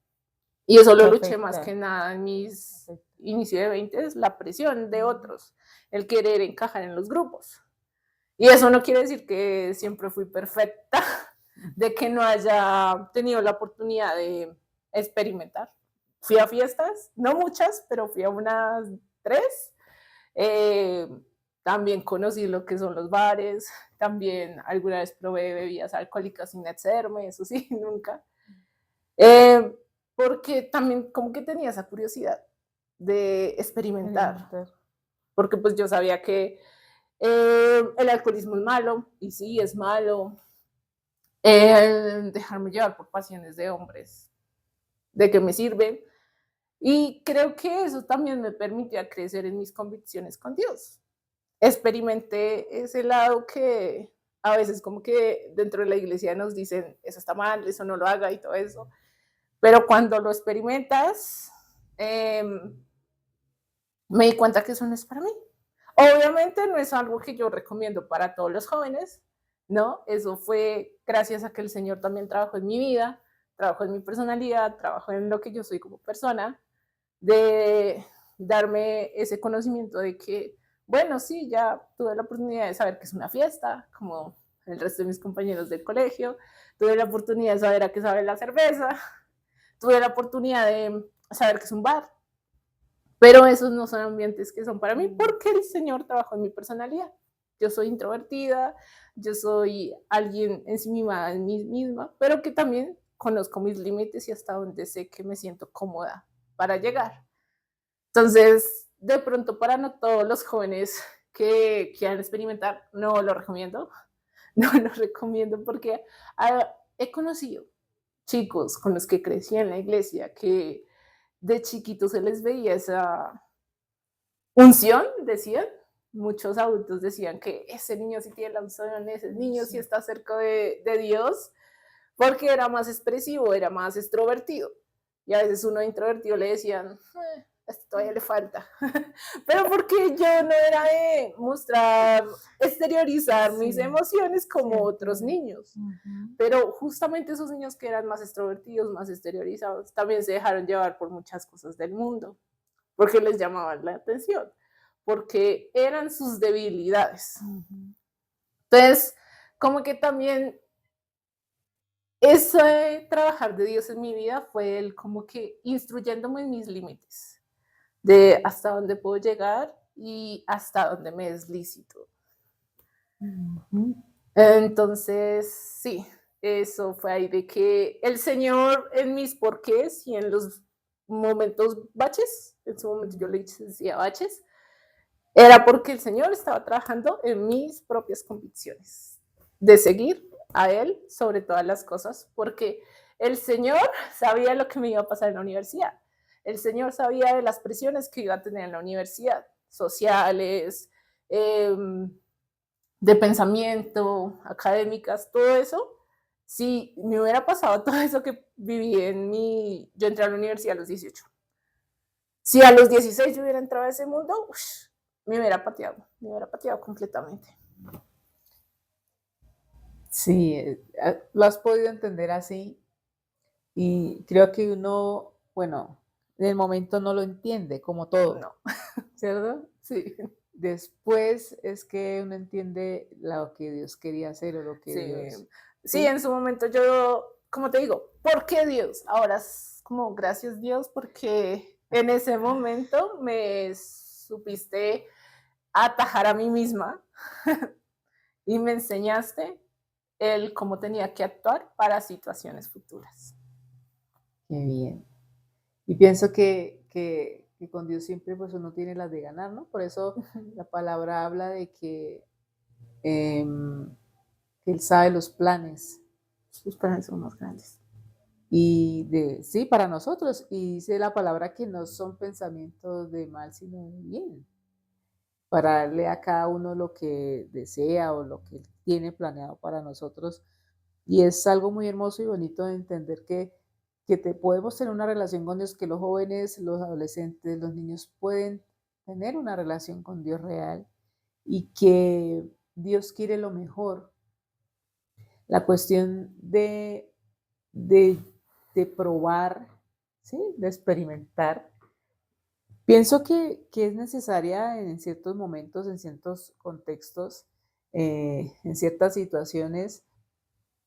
y eso lo luché más que nada en mis inicios de 20, es la presión de otros, el querer encajar en los grupos. Y eso no quiere decir que siempre fui perfecta, de que no haya tenido la oportunidad de experimentar. Fui a fiestas, no muchas, pero fui a unas 3. También conocí lo que son los bares, también alguna vez probé bebidas alcohólicas sin excederme, eso sí, nunca. Porque también como que tenía esa curiosidad de experimentar, porque pues yo sabía que el alcoholismo es malo, y sí, es malo. Dejarme llevar por pasiones de hombres, ¿de qué me sirve? Y creo que eso también me permitió crecer en mis convicciones con Dios. Experimenté ese lado que a veces como que dentro de la iglesia nos dicen, eso está mal, eso no lo haga y todo eso. Pero cuando lo experimentas, me di cuenta que eso no es para mí. Obviamente no es algo que yo recomiendo para todos los jóvenes, ¿no? Eso fue gracias a que el Señor también trabajó en mi vida, trabajó en mi personalidad, trabajó en lo que yo soy como persona, de darme ese conocimiento de que, bueno, sí, ya tuve la oportunidad de saber que es una fiesta, como el resto de mis compañeros del colegio, tuve la oportunidad de saber a qué sabe la cerveza, tuve la oportunidad de saber que es un bar, pero esos no son ambientes que son para mí porque el Señor trabajó en mi personalidad. Yo soy introvertida, yo soy alguien ensimismada en mí misma, pero que también conozco mis límites y hasta donde sé que me siento cómoda para llegar. Entonces, de pronto para no todos los jóvenes que quieran experimentar, no lo recomiendo. No lo recomiendo porque he conocido chicos con los que crecí en la iglesia que de chiquitos se les veía esa unción, decían. Muchos adultos decían que ese niño sí tiene la unción, ese niño sí está cerca de Dios, porque era más expresivo, era más extrovertido. Y a veces uno introvertido le decían, esto todavía le falta. Pero porque yo no era de mostrar, exteriorizar mis emociones como otros niños. Pero justamente esos niños que eran más extrovertidos, más exteriorizados, también se dejaron llevar por muchas cosas del mundo, porque les llamaban la atención, porque eran sus debilidades. Entonces, como que también ese trabajar de Dios en mi vida fue Él como que instruyéndome en mis límites, de hasta dónde puedo llegar y hasta dónde me es lícito. Ujú. Entonces, sí, eso fue ahí de que el Señor en mis porqués y en los momentos baches, en su momento yo le decía baches, era porque el Señor estaba trabajando en mis propias convicciones, de seguir a Él sobre todas las cosas, porque el Señor sabía lo que me iba a pasar en la universidad. El Señor sabía de las presiones que iba a tener en la universidad, sociales, em, de pensamiento, académicas, todo eso. Si me hubiera pasado todo eso que viví en mi... Yo entré a la universidad a los 18. Si a los 16 yo hubiera entrado a ese mundo, me hubiera pateado completamente. Sí, lo has podido entender así y creo que uno, bueno, en el momento no lo entiende como todo, No, ¿cierto? sí, Después es que uno entiende lo que Dios quería hacer o lo que sí. Dios, Sí, ¿sí? en su momento yo, como te digo, ¿por qué Dios? Ahora es como gracias Dios porque en ese momento me supiste atajar a mí misma y me enseñaste el cómo tenía que actuar para situaciones futuras. Qué bien. Y pienso que con Dios siempre pues uno tiene las de ganar, ¿no? Por eso la palabra habla de em, que Él sabe los planes Sus planes son más grandes. y de, sí, para nosotros. Y dice la palabra que no son pensamientos de mal, sino de bien, para darle a cada uno lo que desea o lo que Él tiene planeado para nosotros. Y es algo muy hermoso y bonito de entender que te podemos tener una relación con Dios, que los jóvenes, los adolescentes, los niños pueden tener una relación con Dios real y que Dios quiere lo mejor. La cuestión de, de probar, ¿sí? De experimentar. Pienso que es necesaria en ciertos momentos, en ciertos contextos, en ciertas situaciones,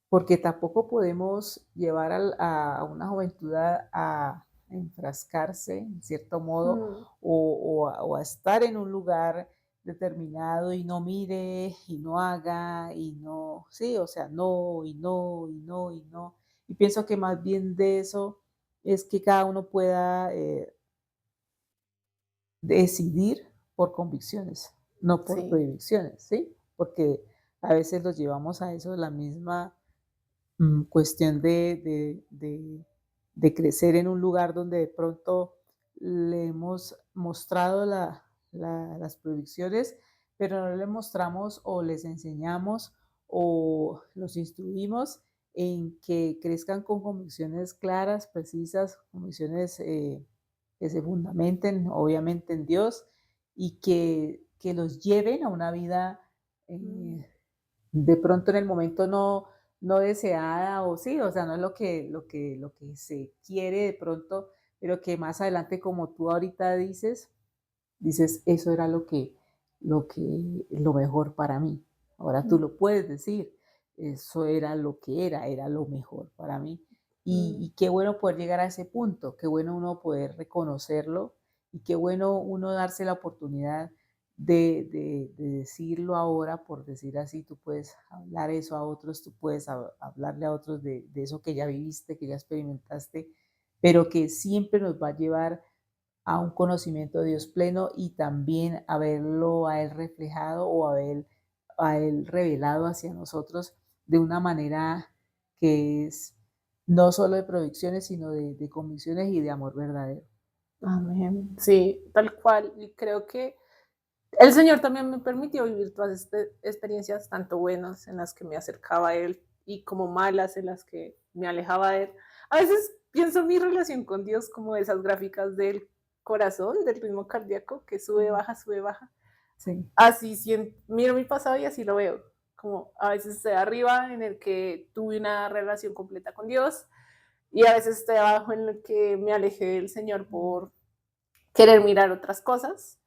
porque tampoco podemos llevar a una juventud a enfrascarse, en cierto modo, Mm, o a estar en un lugar determinado y no mire y no haga y no, sí, o sea, no y no y no y no. Y pienso que más bien de eso es que cada uno pueda decidir por convicciones, no por sí. prohibiciones, ¿sí? Porque a veces los llevamos a eso, la misma cuestión de crecer en un lugar donde de pronto le hemos mostrado las prohibiciones, pero no le mostramos o les enseñamos o los instruimos en que crezcan con convicciones claras, precisas, convicciones que se fundamenten obviamente en Dios y que los lleven a una vida Mm, de pronto en el momento no deseada o sí, o sea, no es lo que se quiere de pronto, pero que más adelante, como tú ahorita dices, eso era lo mejor para mí. Ahora tú mm, lo puedes decir, eso era lo que era lo mejor para mí. Y mm. qué bueno poder llegar a ese punto, qué bueno uno poder reconocerlo y qué bueno uno darse la oportunidad de decirlo ahora, por decir así, tú puedes hablar eso a otros, tú puedes hablarle a otros de eso que ya viviste, que ya experimentaste, pero que siempre nos va a llevar a un conocimiento de Dios pleno y también a verlo a Él reflejado o a Él revelado hacia nosotros de una manera que es no solo de predicciones, sino de convicciones y de amor verdadero. Amén. Sí, tal cual. Y creo que el Señor también me permitió vivir todas experiencias, tanto buenas en las que me acercaba a Él y como malas en las que me alejaba de Él. A veces pienso en mi relación con Dios como esas gráficas del corazón, del ritmo cardíaco, que sube, Mm, baja, sube, baja. sí, Así miro mi pasado y así lo veo. Como a veces estoy arriba en el que tuve una relación completa con Dios y a veces estoy abajo en el que me alejé del Señor mm, por querer mirar otras cosas,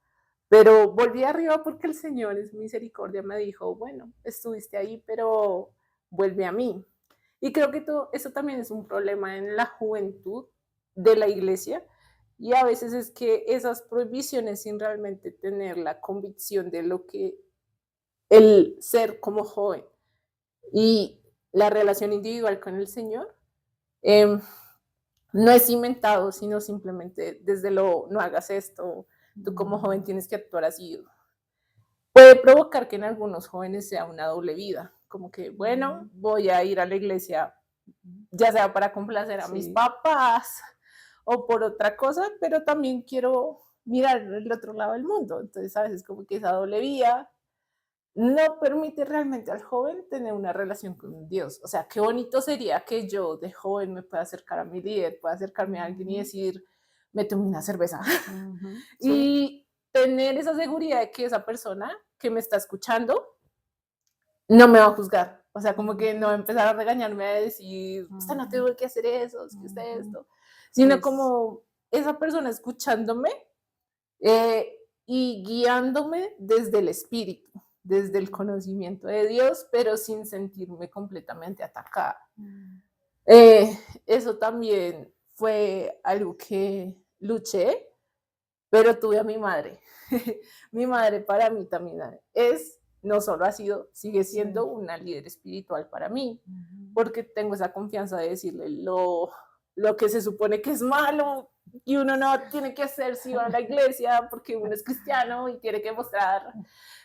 Pero volví arriba porque el Señor en su misericordia me dijo, bueno, estuviste ahí, pero vuelve a mí. Y creo que todo eso también es un problema en la juventud de la iglesia. Y a veces es que esas prohibiciones sin realmente tener la convicción de lo que el ser como joven y la relación individual con el Señor em, no es inventado, sino simplemente desde lo no hagas esto, tú como joven tienes que actuar así. Puede provocar que en algunos jóvenes sea una doble vida, como que, bueno, voy a ir a la iglesia, ya sea para complacer a mis Sí. papás o por otra cosa, pero también quiero mirar el otro lado del mundo. Entonces, a veces como que esa doble vía no permite realmente al joven tener una relación con Dios. O sea, qué bonito sería que yo de joven me pueda acercar a mi líder, pueda acercarme a alguien y decir, me tomé una cerveza. Sí. Y tener esa seguridad de que esa persona que me está escuchando no me va a juzgar. O sea, como que no va a empezar a regañarme a decir, usted no tuvo que hacer eso, es que usted esto, sino Es- como esa persona escuchándome eh, y guiándome desde el espíritu, desde el conocimiento de Dios, pero sin sentirme completamente atacada. Eso también fue algo que luché, pero tuve a mi madre. Mi madre para mí también es, no solo ha sido, sigue siendo una líder espiritual para mí, porque tengo esa confianza de decirle lo que se supone que es malo y uno no tiene que hacer si va a la iglesia porque uno es cristiano y tiene que mostrar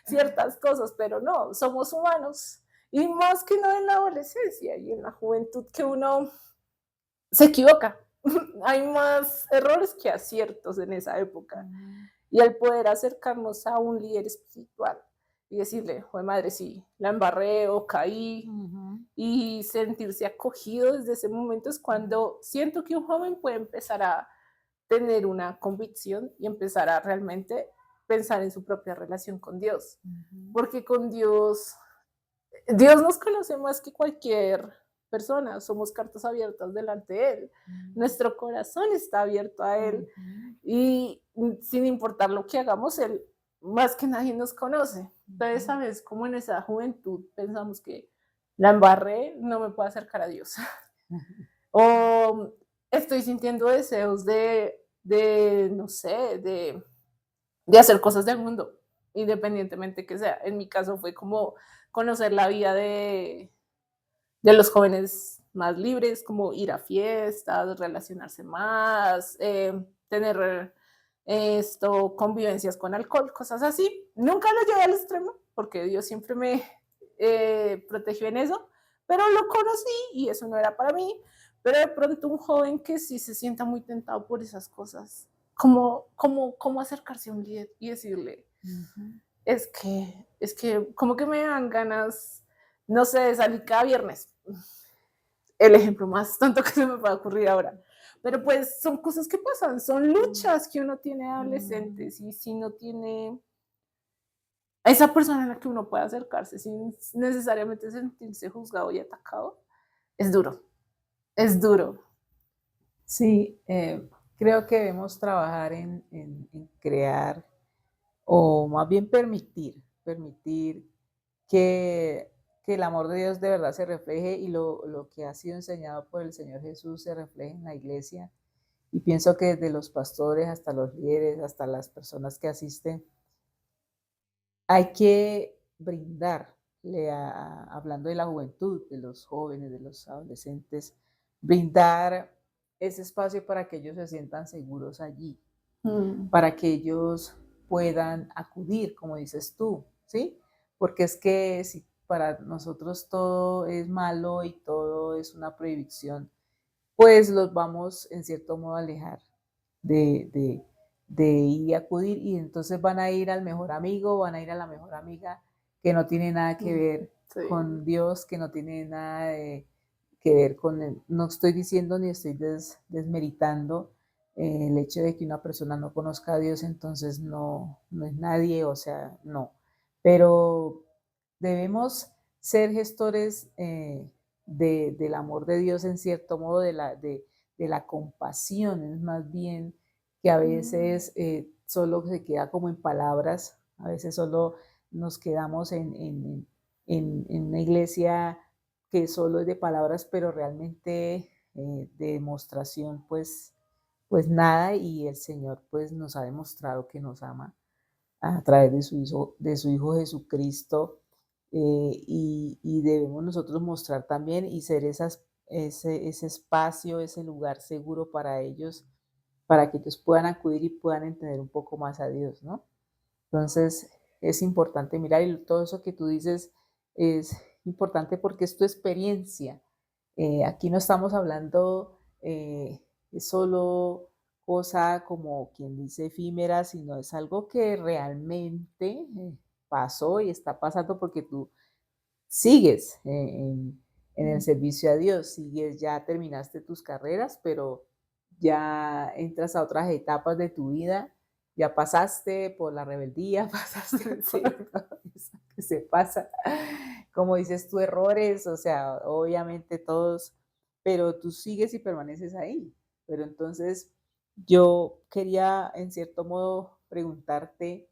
ciertas cosas, pero no, somos humanos. Y más que no en la adolescencia y en la juventud que uno se equivoca. Hay más errores que aciertos en esa época. Y el poder acercarnos a un líder espiritual y decirle, joder madre, sí, la embarré o caí, y sentirse acogido desde ese momento es cuando siento que un joven puede empezar a tener una convicción y empezar a realmente pensar en su propia relación con Dios. Porque con Dios, Dios nos conoce más que cualquier persona, somos cartas abiertas delante de Él. Nuestro corazón está abierto a Él y sin importar lo que hagamos, Él más que nadie nos conoce. Entonces, ¿sabes? Como en esa juventud pensamos que la embarré, no me puedo acercar a Dios. O estoy sintiendo deseos de no sé, de hacer cosas del mundo, independientemente que sea. En mi caso fue como conocer la vida de los jóvenes más libres, como ir a fiestas, relacionarse más, tener convivencias con alcohol, cosas así. Nunca lo llevé al extremo, porque Dios siempre me protegió en eso, pero lo conocí y eso no era para mí. Pero de pronto un joven que sí se sienta muy tentado por esas cosas, cómo acercarse a un líder y decirle, es que como que me dan ganas, no sé, de salir cada viernes. El ejemplo más tonto que se me puede ocurrir ahora. Pero pues son cosas que pasan, son luchas que uno tiene adolescentes y si no tiene a esa persona a la que uno puede acercarse sin necesariamente sentirse juzgado y atacado, es duro, es duro. Sí, creo que debemos trabajar en crear o más bien permitir que el amor de Dios de verdad se refleje y lo que ha sido enseñado por el Señor Jesús se refleje en la iglesia. Y pienso que desde los pastores hasta los líderes, hasta las personas que asisten, hay que brindarle, hablando de la juventud, de los jóvenes, de los adolescentes, brindar ese espacio para que ellos se sientan seguros allí, para que ellos puedan acudir, como dices tú, ¿sí? Porque es que si para nosotros todo es malo y todo es una prohibición, pues los vamos en cierto modo a alejar de ir y acudir y entonces van a ir al mejor amigo, van a ir a la mejor amiga que no tiene nada que ver Sí. con Dios, que no tiene nada que ver con él. No estoy diciendo ni estoy desmeritando el hecho de que una persona no conozca a Dios, entonces no es nadie, o sea, no. Pero debemos ser gestores del amor de Dios en cierto modo, de la compasión, es más bien que a veces solo se queda como en palabras, a veces solo nos quedamos en una iglesia que solo es de palabras, pero realmente de demostración, pues nada, y el Señor pues nos ha demostrado que nos ama a través de su Hijo Jesucristo, y debemos nosotros mostrar también y ser ese espacio, ese lugar seguro para ellos, para que ellos puedan acudir y puedan entender un poco más a Dios, ¿no? Entonces, es importante mirar, y todo eso que tú dices es importante porque es tu experiencia. Aquí no estamos hablando solo cosa como quien dice efímera, sino es algo que realmente pasó y está pasando porque tú sigues en el servicio a Dios, sigues, ya terminaste tus carreras, pero ya entras a otras etapas de tu vida, ya pasaste por la rebeldía, pasaste Sí. por todo eso que se pasa, como dices tú, errores, o sea, obviamente todos, pero tú sigues y permaneces ahí. Pero entonces yo quería, en cierto modo, preguntarte,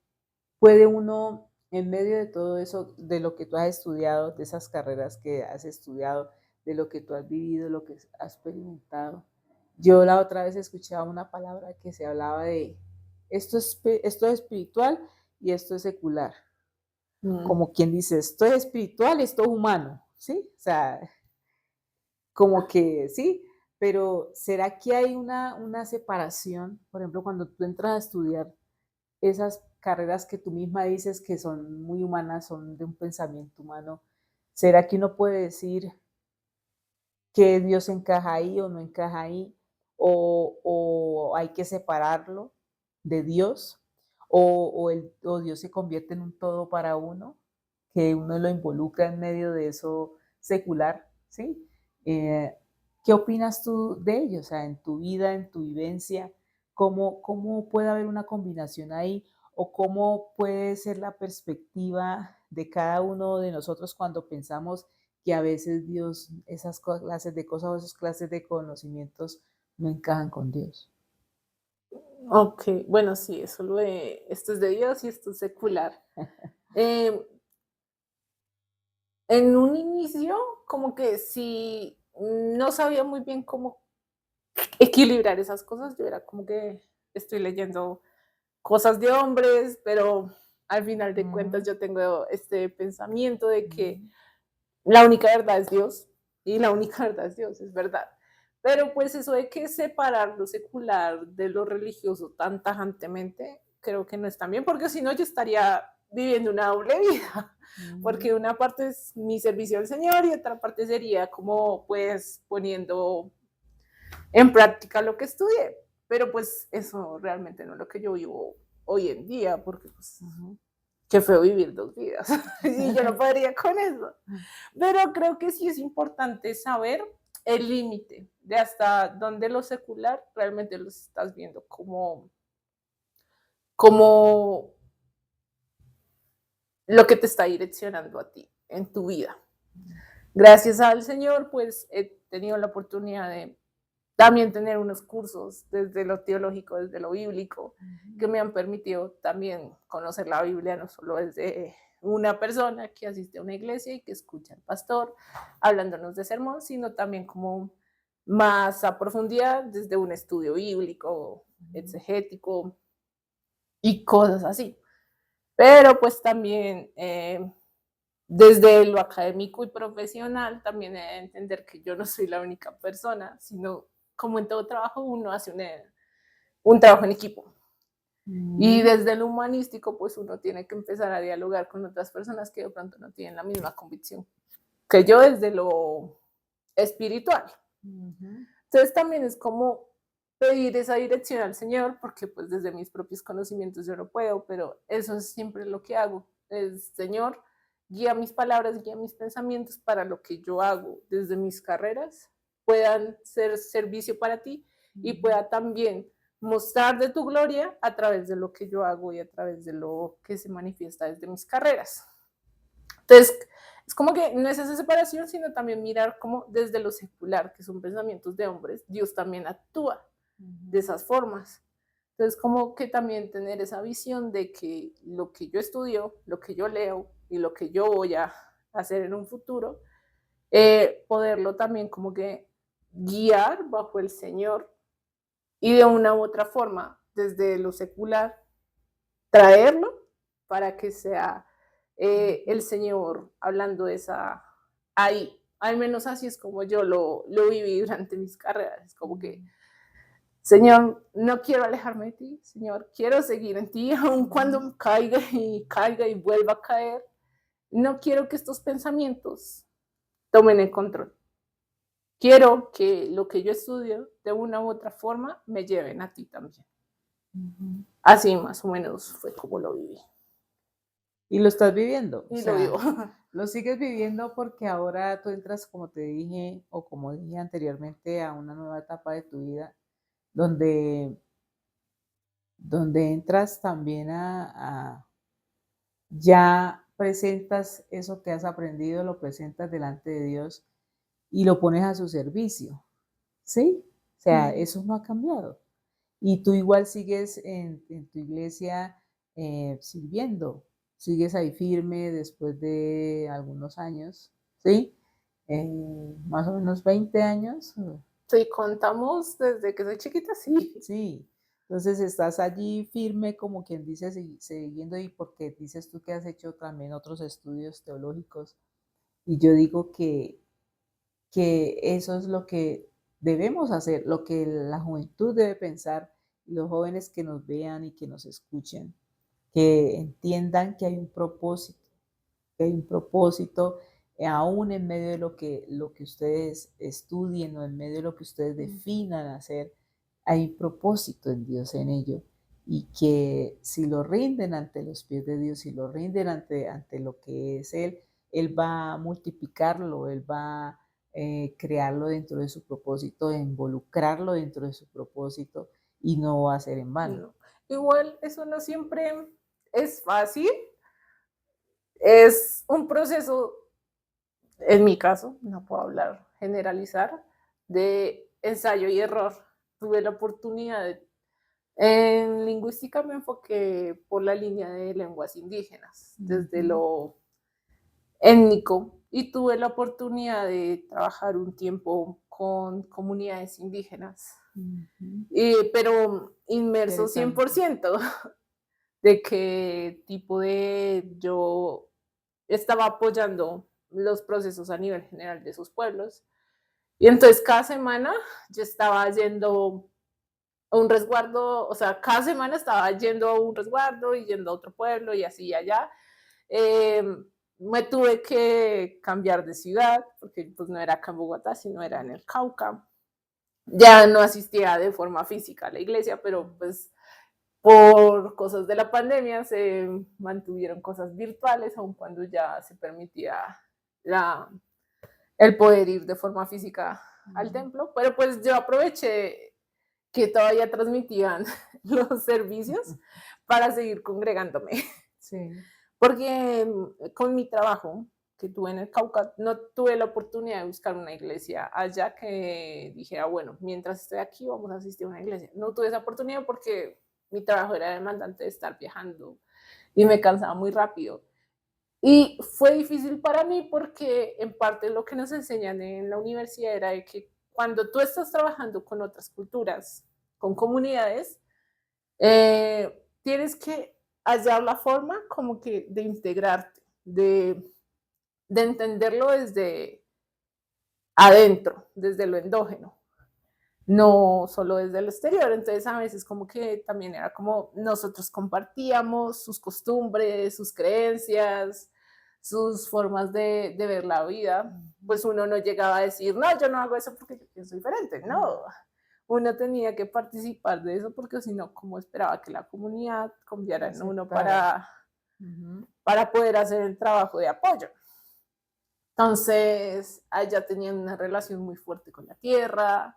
¿puede uno, en medio de todo eso, de lo que tú has estudiado, de esas carreras que has estudiado, de lo que tú has vivido, lo que has experimentado? Yo la otra vez escuchaba una palabra que se hablaba de esto es espiritual y esto es secular. Mm. Como quien dice, esto es espiritual, esto es humano, ¿sí? O sea, como que sí, pero ¿será que hay una separación? Por ejemplo, cuando tú entras a estudiar esas carreras que tú misma dices que son muy humanas, son de un pensamiento humano, ¿será que uno puede decir que Dios encaja ahí o no encaja ahí? ¿O hay que separarlo de Dios? ¿O Dios se convierte en un todo para uno? Que uno lo involucra en medio de eso secular, ¿sí? ¿Qué opinas tú de ello? O sea, en tu vida, en tu vivencia, ¿cómo puede haber una combinación ahí? ¿O cómo puede ser la perspectiva de cada uno de nosotros cuando pensamos que a veces Dios, esas clases de cosas o esas clases de conocimientos no encajan con Dios? Ok, bueno, sí, eso esto es de Dios y esto es secular. Em, en un inicio, como que sí, no sabía muy bien cómo equilibrar esas cosas. Yo era como que estoy leyendo cosas de hombres, pero al final de cuentas Mm, yo tengo este pensamiento de que mm, la única verdad es Dios y la única verdad es Dios, es verdad. Pero pues eso de que separar lo secular de lo religioso tan tajantemente, creo que no es tan bien, porque si no yo estaría viviendo una doble vida, mm. porque una parte es mi servicio al Señor y otra parte sería como pues poniendo en práctica lo que estudié. Pero pues eso realmente no es lo que yo vivo hoy en día, porque pues Ujú. qué feo vivir dos vidas y yo no podría con eso. Pero creo que sí es importante saber el límite de hasta dónde lo secular realmente lo estás viendo como lo que te está direccionando a ti en tu vida. Gracias al Señor, pues he tenido la oportunidad de también tener unos cursos desde lo teológico, desde lo bíblico, que me han permitido también conocer la Biblia, no solo desde una persona que asiste a una iglesia y que escucha al pastor hablándonos de sermón, sino también como más a profundidad desde un estudio bíblico, exegético y cosas así. Pero pues también desde lo académico y profesional, también he de entender que yo no soy la única persona, sino como en todo trabajo, uno hace un trabajo en equipo. Y Mm, desde lo humanístico, pues uno tiene que empezar a dialogar con otras personas que de pronto no tienen la misma convicción que yo desde lo espiritual. ujú, Entonces también es como pedir esa dirección al Señor, porque pues desde mis propios conocimientos yo no puedo, pero eso es siempre lo que hago. Es, Señor, guía mis palabras, guía mis pensamientos para lo que yo hago desde mis carreras puedan ser servicio para ti y ujú. pueda también mostrar de tu gloria a través de lo que yo hago y a través de lo que se manifiesta desde mis carreras. Entonces, es como que no es esa separación, sino también mirar como desde lo secular, que son pensamientos de hombres, Dios también actúa de Ujú. esas formas. Entonces, como que también tener esa visión de que lo que yo estudio, lo que yo leo y lo que yo voy a hacer en un futuro, poderlo también como que guiar bajo el Señor y de una u otra forma, desde lo secular, traerlo para que sea el Señor hablando esa ahí. Al menos así es como yo lo viví durante mis carreras. Es como que, Señor, no quiero alejarme de ti, Señor, quiero seguir en ti, aun cuando caiga y vuelva a caer. No quiero que estos pensamientos tomen el control. Quiero que lo que yo estudio, de una u otra forma, me lleven a ti también. Así más o menos fue como lo viví. Y lo estás viviendo. Y lo vivo. Lo sigues viviendo porque ahora tú entras, como te dije, o como dije anteriormente, a una nueva etapa de tu vida, donde entras también ya presentas eso que has aprendido, lo presentas delante de Dios y lo pones a su servicio, ¿sí? O sea, eso no ha cambiado. Y tú igual sigues en tu iglesia sirviendo, sigues ahí firme después de algunos años, ¿sí? Más o menos 20 años. Si contamos desde que soy chiquita, sí. Sí, entonces estás allí firme, como quien dice, siguiendo, y porque dices tú que has hecho también otros estudios teológicos, y yo digo que eso es lo que debemos hacer, lo que la juventud debe pensar, y los jóvenes que nos vean y que nos escuchen, que entiendan que hay un propósito, aún en medio de lo que ustedes estudien o en medio de lo que ustedes definan hacer, hay propósito en Dios en ello, y que si lo rinden ante los pies de Dios, si lo rinden ante lo que es Él va a multiplicarlo, Él va a crearlo dentro de su propósito, involucrarlo dentro de su propósito, y no va a ser en vano. No. Igual eso no siempre es fácil. Es un proceso, en mi caso, no puedo hablar, generalizar, de ensayo y error. Tuve la oportunidad en lingüística me enfoqué por la línea de lenguas indígenas, desde lo étnico, y tuve la oportunidad de trabajar un tiempo con comunidades indígenas, pero inmerso 100% de qué tipo de yo estaba apoyando los procesos a nivel general de sus pueblos. Y entonces cada semana yo estaba yendo a un resguardo, o sea, cada semana estaba yendo a un resguardo y yendo a otro pueblo y así y allá. Me tuve que cambiar de ciudad, porque pues no era acá en Bogotá, sino era en el Cauca. Ya no asistía de forma física a la iglesia, pero pues por cosas de la pandemia se mantuvieron cosas virtuales, aun cuando ya se permitía el poder ir de forma física al templo. Pero pues yo aproveché que todavía transmitían los servicios para seguir congregándome. Sí. Porque con mi trabajo que tuve en el Cauca, no tuve la oportunidad de buscar una iglesia allá que dijera, bueno, mientras estoy aquí vamos a asistir a una iglesia. No tuve esa oportunidad porque mi trabajo era demandante de estar viajando y me cansaba muy rápido. Y fue difícil para mí porque en parte lo que nos enseñan en la universidad era de que cuando tú estás trabajando con otras culturas, con comunidades, tienes que hallar la forma como que de integrarte, de entenderlo desde adentro, desde lo endógeno, no solo desde el exterior. Entonces a veces como que también era como nosotros compartíamos sus costumbres, sus creencias, sus formas de ver la vida. Pues uno no llegaba a decir, no, yo no hago eso porque yo pienso diferente. No, uno tenía que participar de eso porque si no, ¿cómo esperaba que la comunidad confiara en uno para poder hacer el trabajo de apoyo? Entonces, allá tenían una relación muy fuerte con la tierra,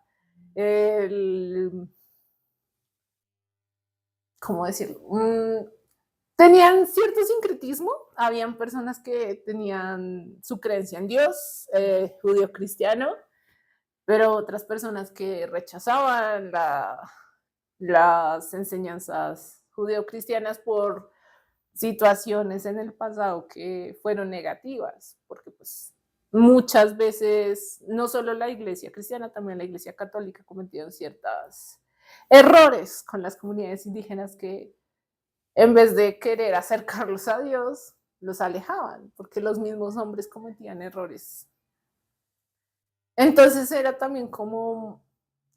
¿cómo decirlo? Tenían cierto sincretismo, habían personas que tenían su creencia en Dios, judío-cristiano, pero otras personas que rechazaban las enseñanzas judeocristianas por situaciones en el pasado que fueron negativas, porque pues muchas veces, no solo la iglesia cristiana, también la iglesia católica cometieron ciertos errores con las comunidades indígenas que en vez de querer acercarlos a Dios, los alejaban, porque los mismos hombres cometían errores. Entonces era también como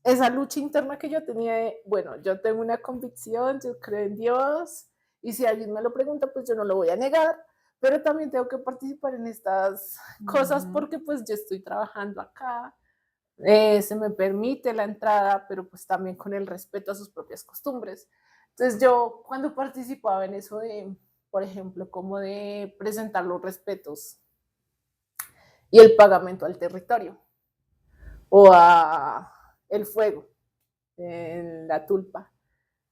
esa lucha interna que yo tenía de, bueno, yo tengo una convicción, yo creo en Dios, y si alguien me lo pregunta, pues yo no lo voy a negar, pero también tengo que participar en estas cosas porque pues yo estoy trabajando acá, se me permite la entrada, pero pues también con el respeto a sus propias costumbres. Entonces yo cuando participaba en eso de, por ejemplo, como de presentar los respetos y el pagamento al territorio o a el fuego en la tulpa,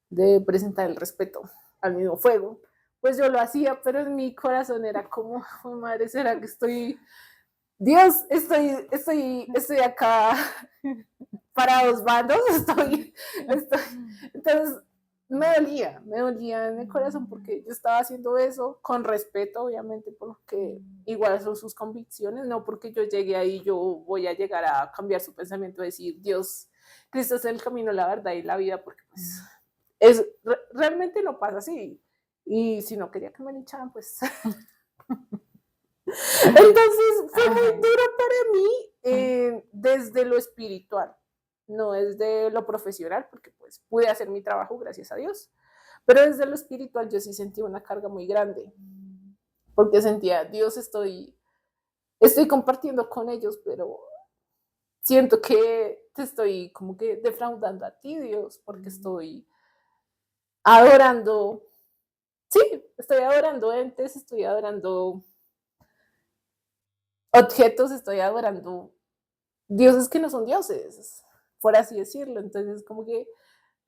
de presentar el respeto al mismo fuego, pues yo lo hacía, pero en mi corazón era como, oh, madre, ¿será que estoy, Dios, estoy acá para dos bandos? Estoy. Entonces, me dolía en el corazón porque yo estaba haciendo eso con respeto, obviamente, porque igual son sus convicciones, no porque yo llegué ahí, yo voy a llegar a cambiar su pensamiento, decir, Dios, Cristo es el camino, la verdad y la vida, porque pues realmente no pasa así. Y si no quería que me lincharan, pues... Entonces fue muy duro para mí desde lo espiritual, no desde lo profesional, porque pues pude hacer mi trabajo, gracias a Dios, pero desde lo espiritual yo sí sentí una carga muy grande, porque sentía, Dios, estoy compartiendo con ellos, pero siento que te estoy como que defraudando a ti, Dios, porque estoy adorando, sí, estoy adorando entes, estoy adorando objetos, estoy adorando dioses que no son dioses, por así decirlo. Entonces, como que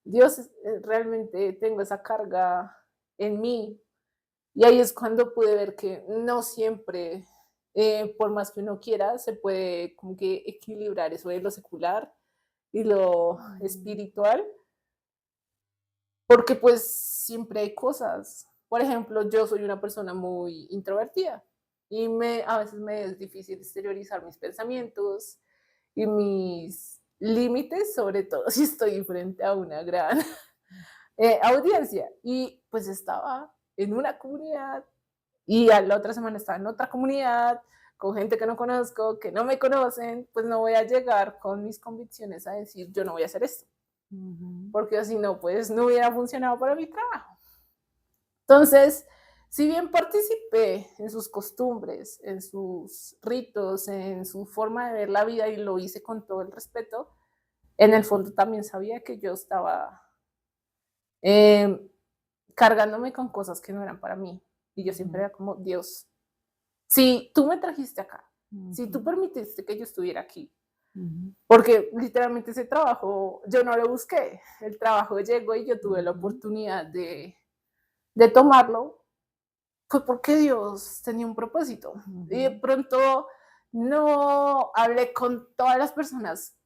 Dios, realmente tengo esa carga en mí. Y ahí es cuando pude ver que no siempre, por más que uno quiera, se puede como que equilibrar eso de lo secular y lo espiritual, porque pues siempre hay cosas. Por ejemplo, yo soy una persona muy introvertida y a veces me es difícil exteriorizar mis pensamientos y mis límites, sobre todo si estoy frente a una gran audiencia. Y pues estaba en una comunidad y a la otra semana estaba en otra comunidad con gente que no conozco, que no me conocen, pues no voy a llegar con mis convicciones a decir yo no voy a hacer esto, porque si no, pues no hubiera funcionado para mi trabajo. Entonces, si bien participé en sus costumbres, en sus ritos, en su forma de ver la vida y lo hice con todo el respeto, en el fondo también sabía que yo estaba cargándome con cosas que no eran para mí. Y yo siempre era como, Dios, si tú me trajiste acá, si tú permitiste que yo estuviera aquí, porque literalmente ese trabajo yo no lo busqué, el trabajo llegó y yo tuve la oportunidad de tomarlo, fue porque Dios tenía un propósito. Y de pronto no hablé con todas las personas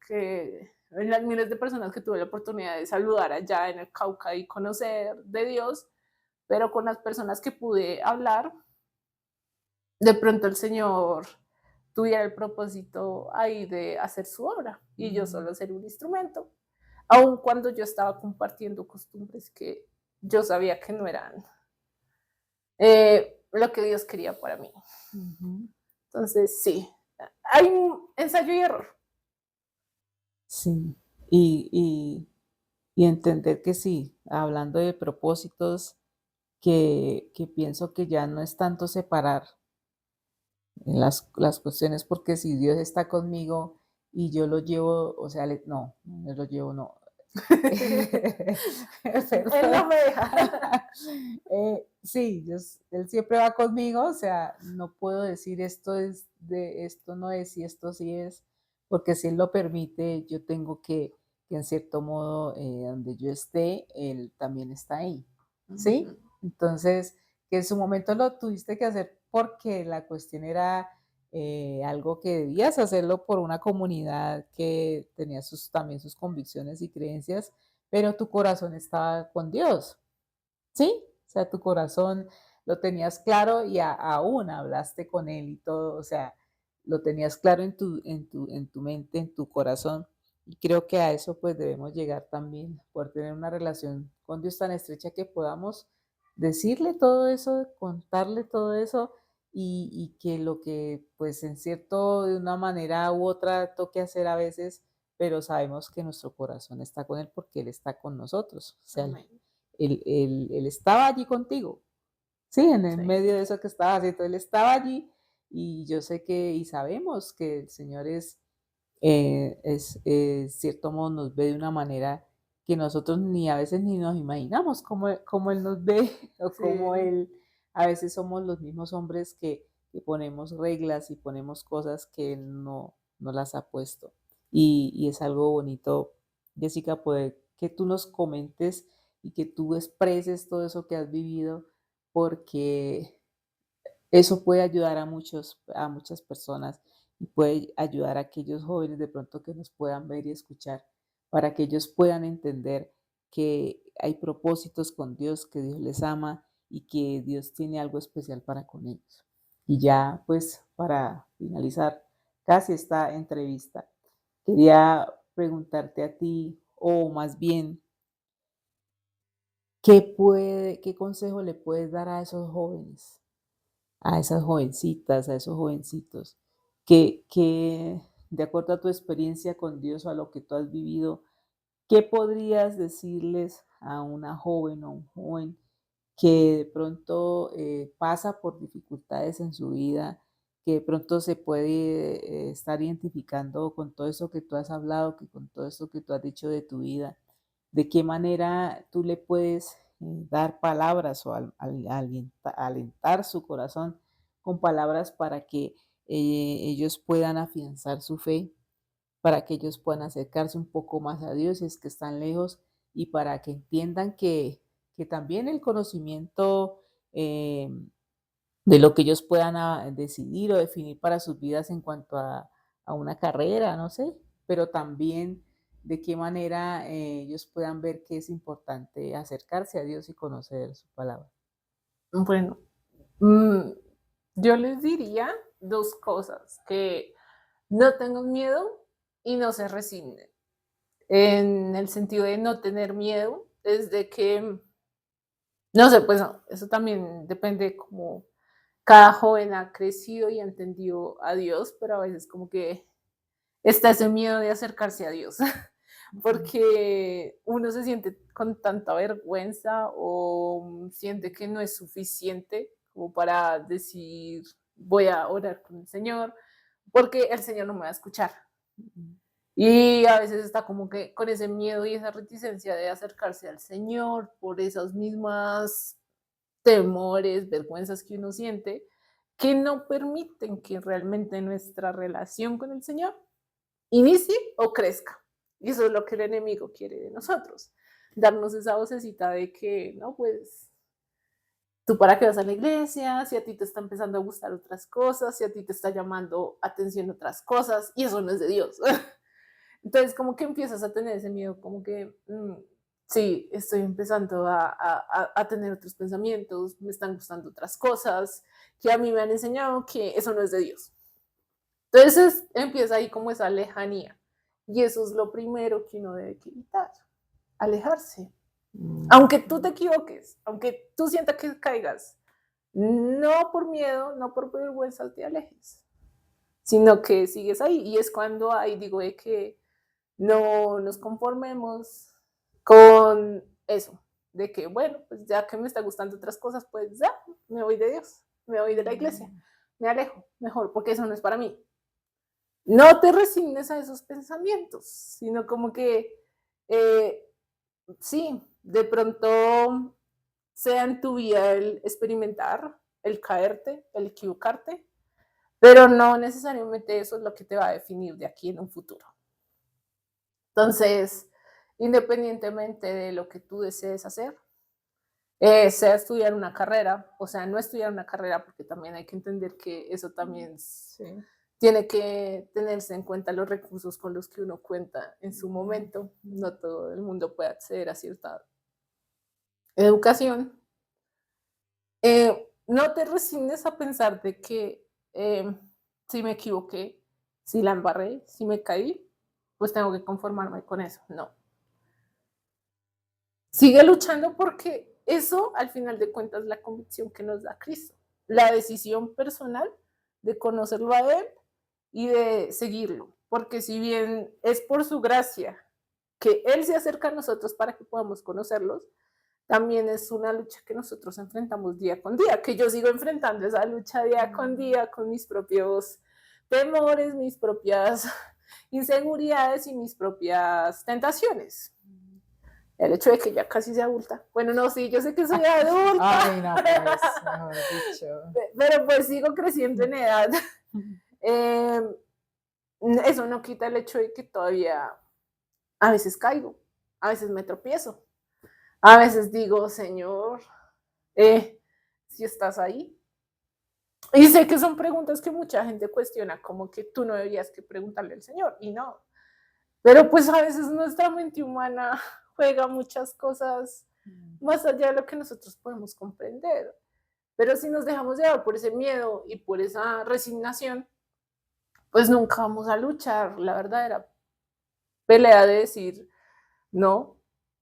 las miles de personas que tuve la oportunidad de saludar allá en el Cauca y conocer de Dios, pero con las personas que pude hablar, de pronto el Señor tuviera el propósito ahí de hacer su obra y yo solo ser un instrumento, aun cuando yo estaba compartiendo costumbres que yo sabía que no eran lo que Dios quería para mí. Entonces, sí, hay un ensayo y error. Sí, y entender que sí, hablando de propósitos, que pienso que ya no es tanto separar las cuestiones, porque si Dios está conmigo y yo lo llevo, o sea, no lo llevo, no. Él no me deja. Sí, Él siempre va conmigo, o sea, no puedo decir esto no es y esto sí es, porque si Él lo permite, yo tengo que en cierto modo, donde yo esté, Él también está ahí, ¿sí? Entonces, que en su momento lo tuviste que hacer porque la cuestión era algo que debías hacerlo por una comunidad que tenía también sus convicciones y creencias, pero tu corazón estaba con Dios, ¿sí? O sea, tu corazón lo tenías claro y aún hablaste con Él y todo, o sea, lo tenías claro en tu mente, en tu corazón. Y creo que a eso pues debemos llegar también, por tener una relación con Dios tan estrecha que podamos decirle todo eso, contarle todo eso y que lo que pues en cierto, de una manera u otra toque hacer a veces, pero sabemos que nuestro corazón está con Él porque Él está con nosotros. O sea, Amén. Él estaba allí contigo, sí, en el Sí. medio de eso que estaba haciendo, Él estaba allí y yo sé que y sabemos que el Señor cierto modo nos ve de una manera que nosotros ni a veces ni nos imaginamos cómo Él nos ve o cómo Sí. Él, a veces somos los mismos hombres que ponemos reglas y ponemos cosas que Él no las ha puesto. Y es algo bonito, Jessica, poder que tú nos comentes y que tú expreses todo eso que has vivido, porque eso puede ayudar a muchas personas y puede ayudar a aquellos jóvenes de pronto que nos puedan ver y escuchar, para que ellos puedan entender que hay propósitos con Dios, que Dios les ama y que Dios tiene algo especial para con ellos. Y ya, pues, para finalizar casi esta entrevista, quería preguntarte a ti, o más bien, ¿qué consejo le puedes dar a esos jóvenes, a esas jovencitas, a esos jovencitos, que de acuerdo a tu experiencia con Dios o a lo que tú has vivido, qué podrías decirles a una joven o un joven que de pronto pasa por dificultades en su vida, que de pronto se puede estar identificando con todo eso que tú has hablado, que con todo eso que tú has dicho de tu vida? ¿De qué manera tú le puedes dar palabras o alentar su corazón con palabras para que ellos puedan afianzar su fe, para que ellos puedan acercarse un poco más a Dios si es que están lejos y para que entiendan que también el conocimiento eh, de lo que ellos puedan decidir o definir para sus vidas en cuanto a una carrera, no sé, pero también de qué manera ellos puedan ver que es importante acercarse a Dios y conocer su palabra. Bueno, mm, yo les diría dos cosas, que no tengan miedo y no se resignen. En el sentido de no tener miedo, es de que, no sé, pues no, eso también depende como cada joven ha crecido y ha entendido a Dios, pero a veces como que está ese miedo de acercarse a Dios, Ujú. porque uno se siente con tanta vergüenza o siente que no es suficiente como para decir, voy a orar con el Señor, porque el Señor no me va a escuchar. Y a veces está como que con ese miedo y esa reticencia de acercarse al Señor por esas mismas temores, vergüenzas que uno siente, que no permiten que realmente nuestra relación con el Señor inicie o crezca. Y eso es lo que el enemigo quiere de nosotros, darnos esa vocecita de que, no, pues, ¿tú para qué vas a la iglesia? Si a ti te está empezando a gustar otras cosas, si a ti te está llamando atención otras cosas, y eso no es de Dios. Entonces, como que empiezas a tener ese miedo, como que, sí, estoy empezando a tener otros pensamientos, me están gustando otras cosas, que a mí me han enseñado que eso no es de Dios. Entonces empieza ahí como esa lejanía. Y eso es lo primero que uno debe evitar, alejarse. Mm, Aunque tú te equivoques, aunque tú sientas que caigas, no por miedo, no por vergüenza te alejes, sino que sigues ahí. Y es cuando ahí digo de que no nos conformemos con eso, de que, bueno, pues ya que me está gustando otras cosas, pues ya, me voy de Dios, me voy de la iglesia, mm, me alejo, mejor, porque eso no es para mí. No te resignes a esos pensamientos, sino como que, eh, sí, de pronto sea en tu vida el experimentar, el caerte, el equivocarte, pero no necesariamente eso es lo que te va a definir de aquí en un futuro. Entonces, independientemente de lo que tú desees hacer, sea estudiar una carrera, o sea, no estudiar una carrera, porque también hay que entender que eso también sí. tiene que tenerse en cuenta los recursos con los que uno cuenta en su momento. No todo el mundo puede acceder a cierta educación. No te resignes a pensar de que si me equivoqué, si la embarré, si me caí, pues tengo que conformarme con eso. No. Sigue luchando porque eso, al final de cuentas, es la convicción que nos da Cristo. La decisión personal de conocerlo a Él y de seguirlo. Porque si bien es por su gracia que Él se acerca a nosotros para que podamos conocerlos, también es una lucha que nosotros enfrentamos día con día, que yo sigo enfrentando esa lucha día con día con mis propios temores, mis propias inseguridades y mis propias tentaciones. El hecho de que ya casi sea adulta. Bueno, no, sí, yo sé que soy adulta. Ay, no, pues, mejor dicho. Pero pues sigo creciendo en edad. Eso no quita el hecho de que todavía a veces caigo, a veces me tropiezo, a veces digo, Señor, si estás ahí. Y sé que son preguntas que mucha gente cuestiona, como que tú no deberías que preguntarle al Señor, y no. Pero pues a veces nuestra mente humana juega muchas cosas más allá de lo que nosotros podemos comprender. Pero si nos dejamos llevar por ese miedo y por esa resignación, pues nunca vamos a luchar la verdadera pelea de decir, no,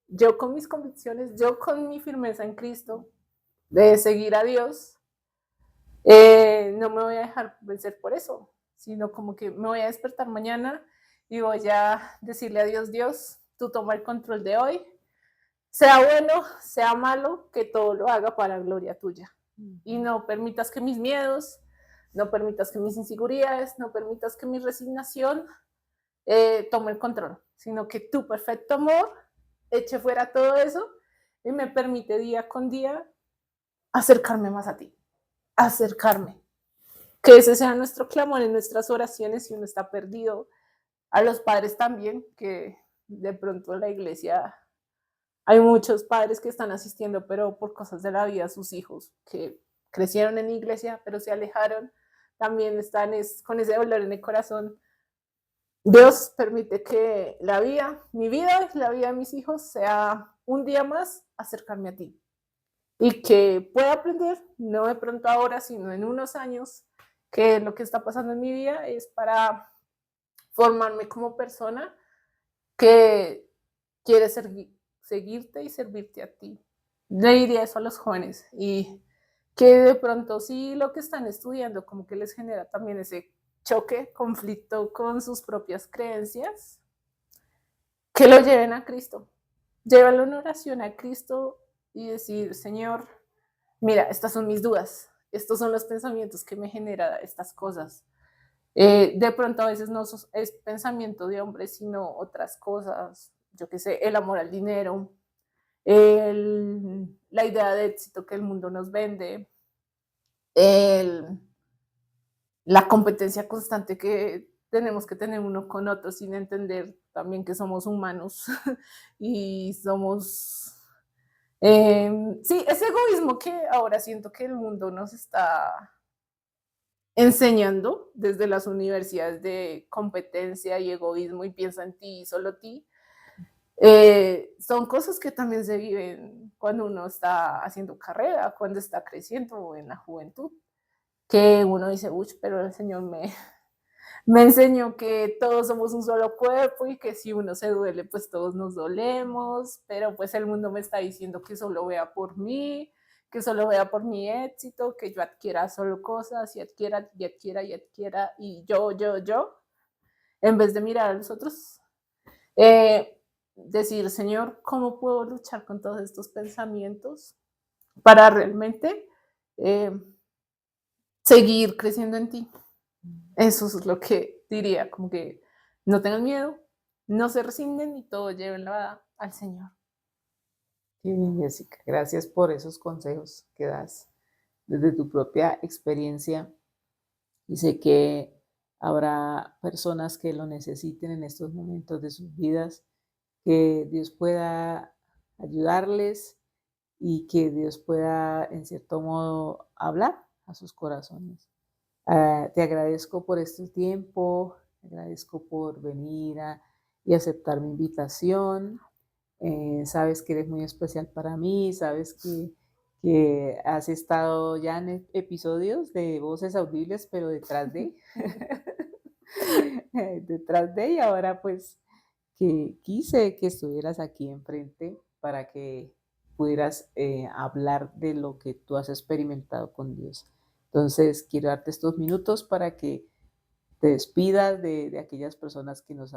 yo con mis convicciones, yo con mi firmeza en Cristo, de seguir a Dios, no me voy a dejar vencer por eso, sino como que me voy a despertar mañana y voy a decirle a Dios, Dios, tú toma el control de hoy, sea bueno, sea malo, que todo lo haga para gloria tuya. Y no permitas que mis miedos, no permitas que mis inseguridades, no permitas que mi resignación tome el control, sino que tu perfecto amor eche fuera todo eso y me permite día con día acercarme más a ti, acercarme. Que ese sea nuestro clamor en nuestras oraciones si uno está perdido. A los padres también, que de pronto en la iglesia hay muchos padres que están asistiendo, pero por cosas de la vida, sus hijos que crecieron en la iglesia, pero se alejaron, también están con ese dolor en el corazón. Dios permite que la vida, mi vida y la vida de mis hijos sea un día más acercarme a ti y que pueda aprender, no de pronto ahora, sino en unos años, que lo que está pasando en mi vida es para formarme como persona que quiere seguirte y servirte a ti. Le diría eso a los jóvenes y que de pronto sí lo que están estudiando como que les genera también ese choque, conflicto con sus propias creencias, que lo lleven a Cristo. Llévalo en oración a Cristo y decir, Señor, mira, estas son mis dudas, estos son los pensamientos que me generan estas cosas. De pronto a veces no es pensamiento de hombre, sino otras cosas, yo qué sé, el amor al dinero, la idea de éxito que el mundo nos vende, la competencia constante que tenemos que tener uno con otro sin entender también que somos humanos y somos... sí, ese egoísmo que ahora siento que el mundo nos está enseñando desde las universidades de competencia y egoísmo y piensa en ti y solo ti, son cosas que también se viven cuando uno está haciendo carrera, cuando está creciendo en la juventud, que uno dice, uy, pero el Señor me enseñó que todos somos un solo cuerpo y que si uno se duele, pues todos nos dolemos, pero pues el mundo me está diciendo que solo vea por mí, que solo vea por mi éxito, que yo adquiera solo cosas y adquiera y adquiera y adquiera y yo, en vez de mirar a los otros, decir, Señor, ¿cómo puedo luchar con todos estos pensamientos para realmente seguir creciendo en ti? Eso es lo que diría, como que no tengan miedo, no se resignen y todo llévenlo al Señor. Qué bien, Jessica. Gracias por esos consejos que das desde tu propia experiencia. Y sé que habrá personas que lo necesiten en estos momentos de sus vidas, que Dios pueda ayudarles y que Dios pueda, en cierto modo, hablar a sus corazones. Te agradezco por este tiempo, te agradezco por venir y aceptar mi invitación. Sabes que eres muy especial para mí, sabes que has estado ya en episodios de Voces Audibles, pero detrás de, detrás de, y ahora pues que quise que estuvieras aquí enfrente para que pudieras hablar de lo que tú has experimentado con Dios. Entonces, quiero darte estos minutos para que te despidas de aquellas personas que nos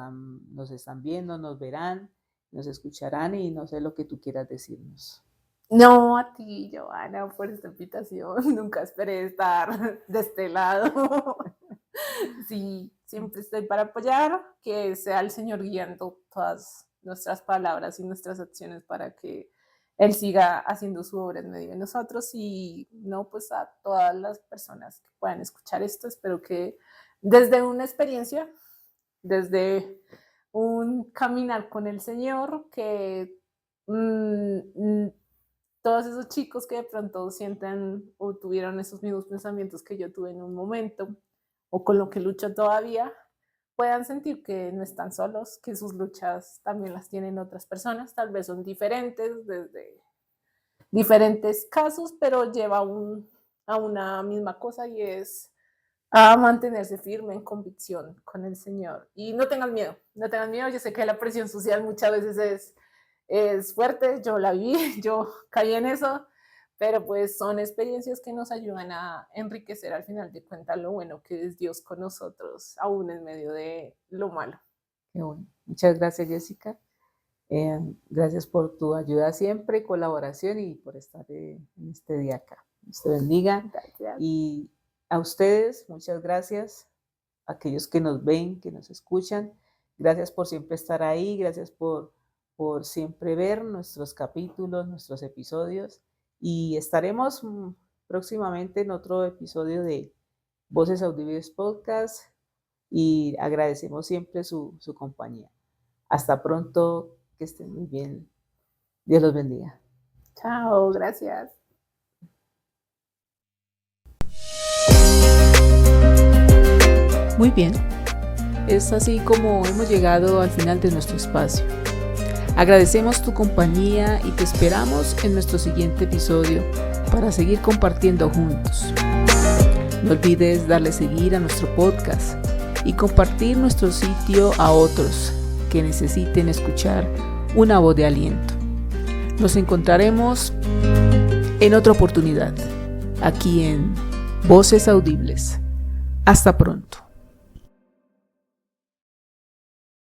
están viendo, nos verán, nos escucharán y no sé lo que tú quieras decirnos. No, a ti, Joana, por esta invitación. Nunca esperé estar de este lado. Sí, siempre estoy para apoyar, que sea el Señor guiando todas nuestras palabras y nuestras acciones para que Él siga haciendo su obra en medio de nosotros. Y no, pues a todas las personas que puedan escuchar esto, espero que desde una experiencia, desde un caminar con el Señor, que todos esos chicos que de pronto sienten o tuvieron esos mismos pensamientos que yo tuve en un momento, o con lo que lucho todavía, puedan sentir que no están solos, que sus luchas también las tienen otras personas, tal vez son diferentes desde diferentes casos, pero lleva a una misma cosa, y es a mantenerse firme en convicción con el Señor. Y no tengan miedo, yo sé que la presión social muchas veces es fuerte, yo la viví, yo caí en eso, pero pues son experiencias que nos ayudan a enriquecer al final de cuentas lo bueno que es Dios con nosotros, aún en medio de lo malo. Qué bueno. Muchas gracias, Jessica. Gracias por tu ayuda siempre, colaboración y por estar en este día acá. Dios te bendiga. Gracias. Y a ustedes, muchas gracias. A aquellos que nos ven, que nos escuchan, gracias por siempre estar ahí, gracias por siempre ver nuestros capítulos, nuestros episodios. Y estaremos próximamente en otro episodio de Voces Audibles Podcast y agradecemos siempre su compañía. Hasta pronto, que estén muy bien. Dios los bendiga. Chao, gracias. Muy bien, es así como hemos llegado al final de nuestro espacio. Agradecemos tu compañía y te esperamos en nuestro siguiente episodio para seguir compartiendo juntos. No olvides darle seguir a nuestro podcast y compartir nuestro sitio a otros que necesiten escuchar una voz de aliento. Nos encontraremos en otra oportunidad, aquí en Voces Audibles. Hasta pronto.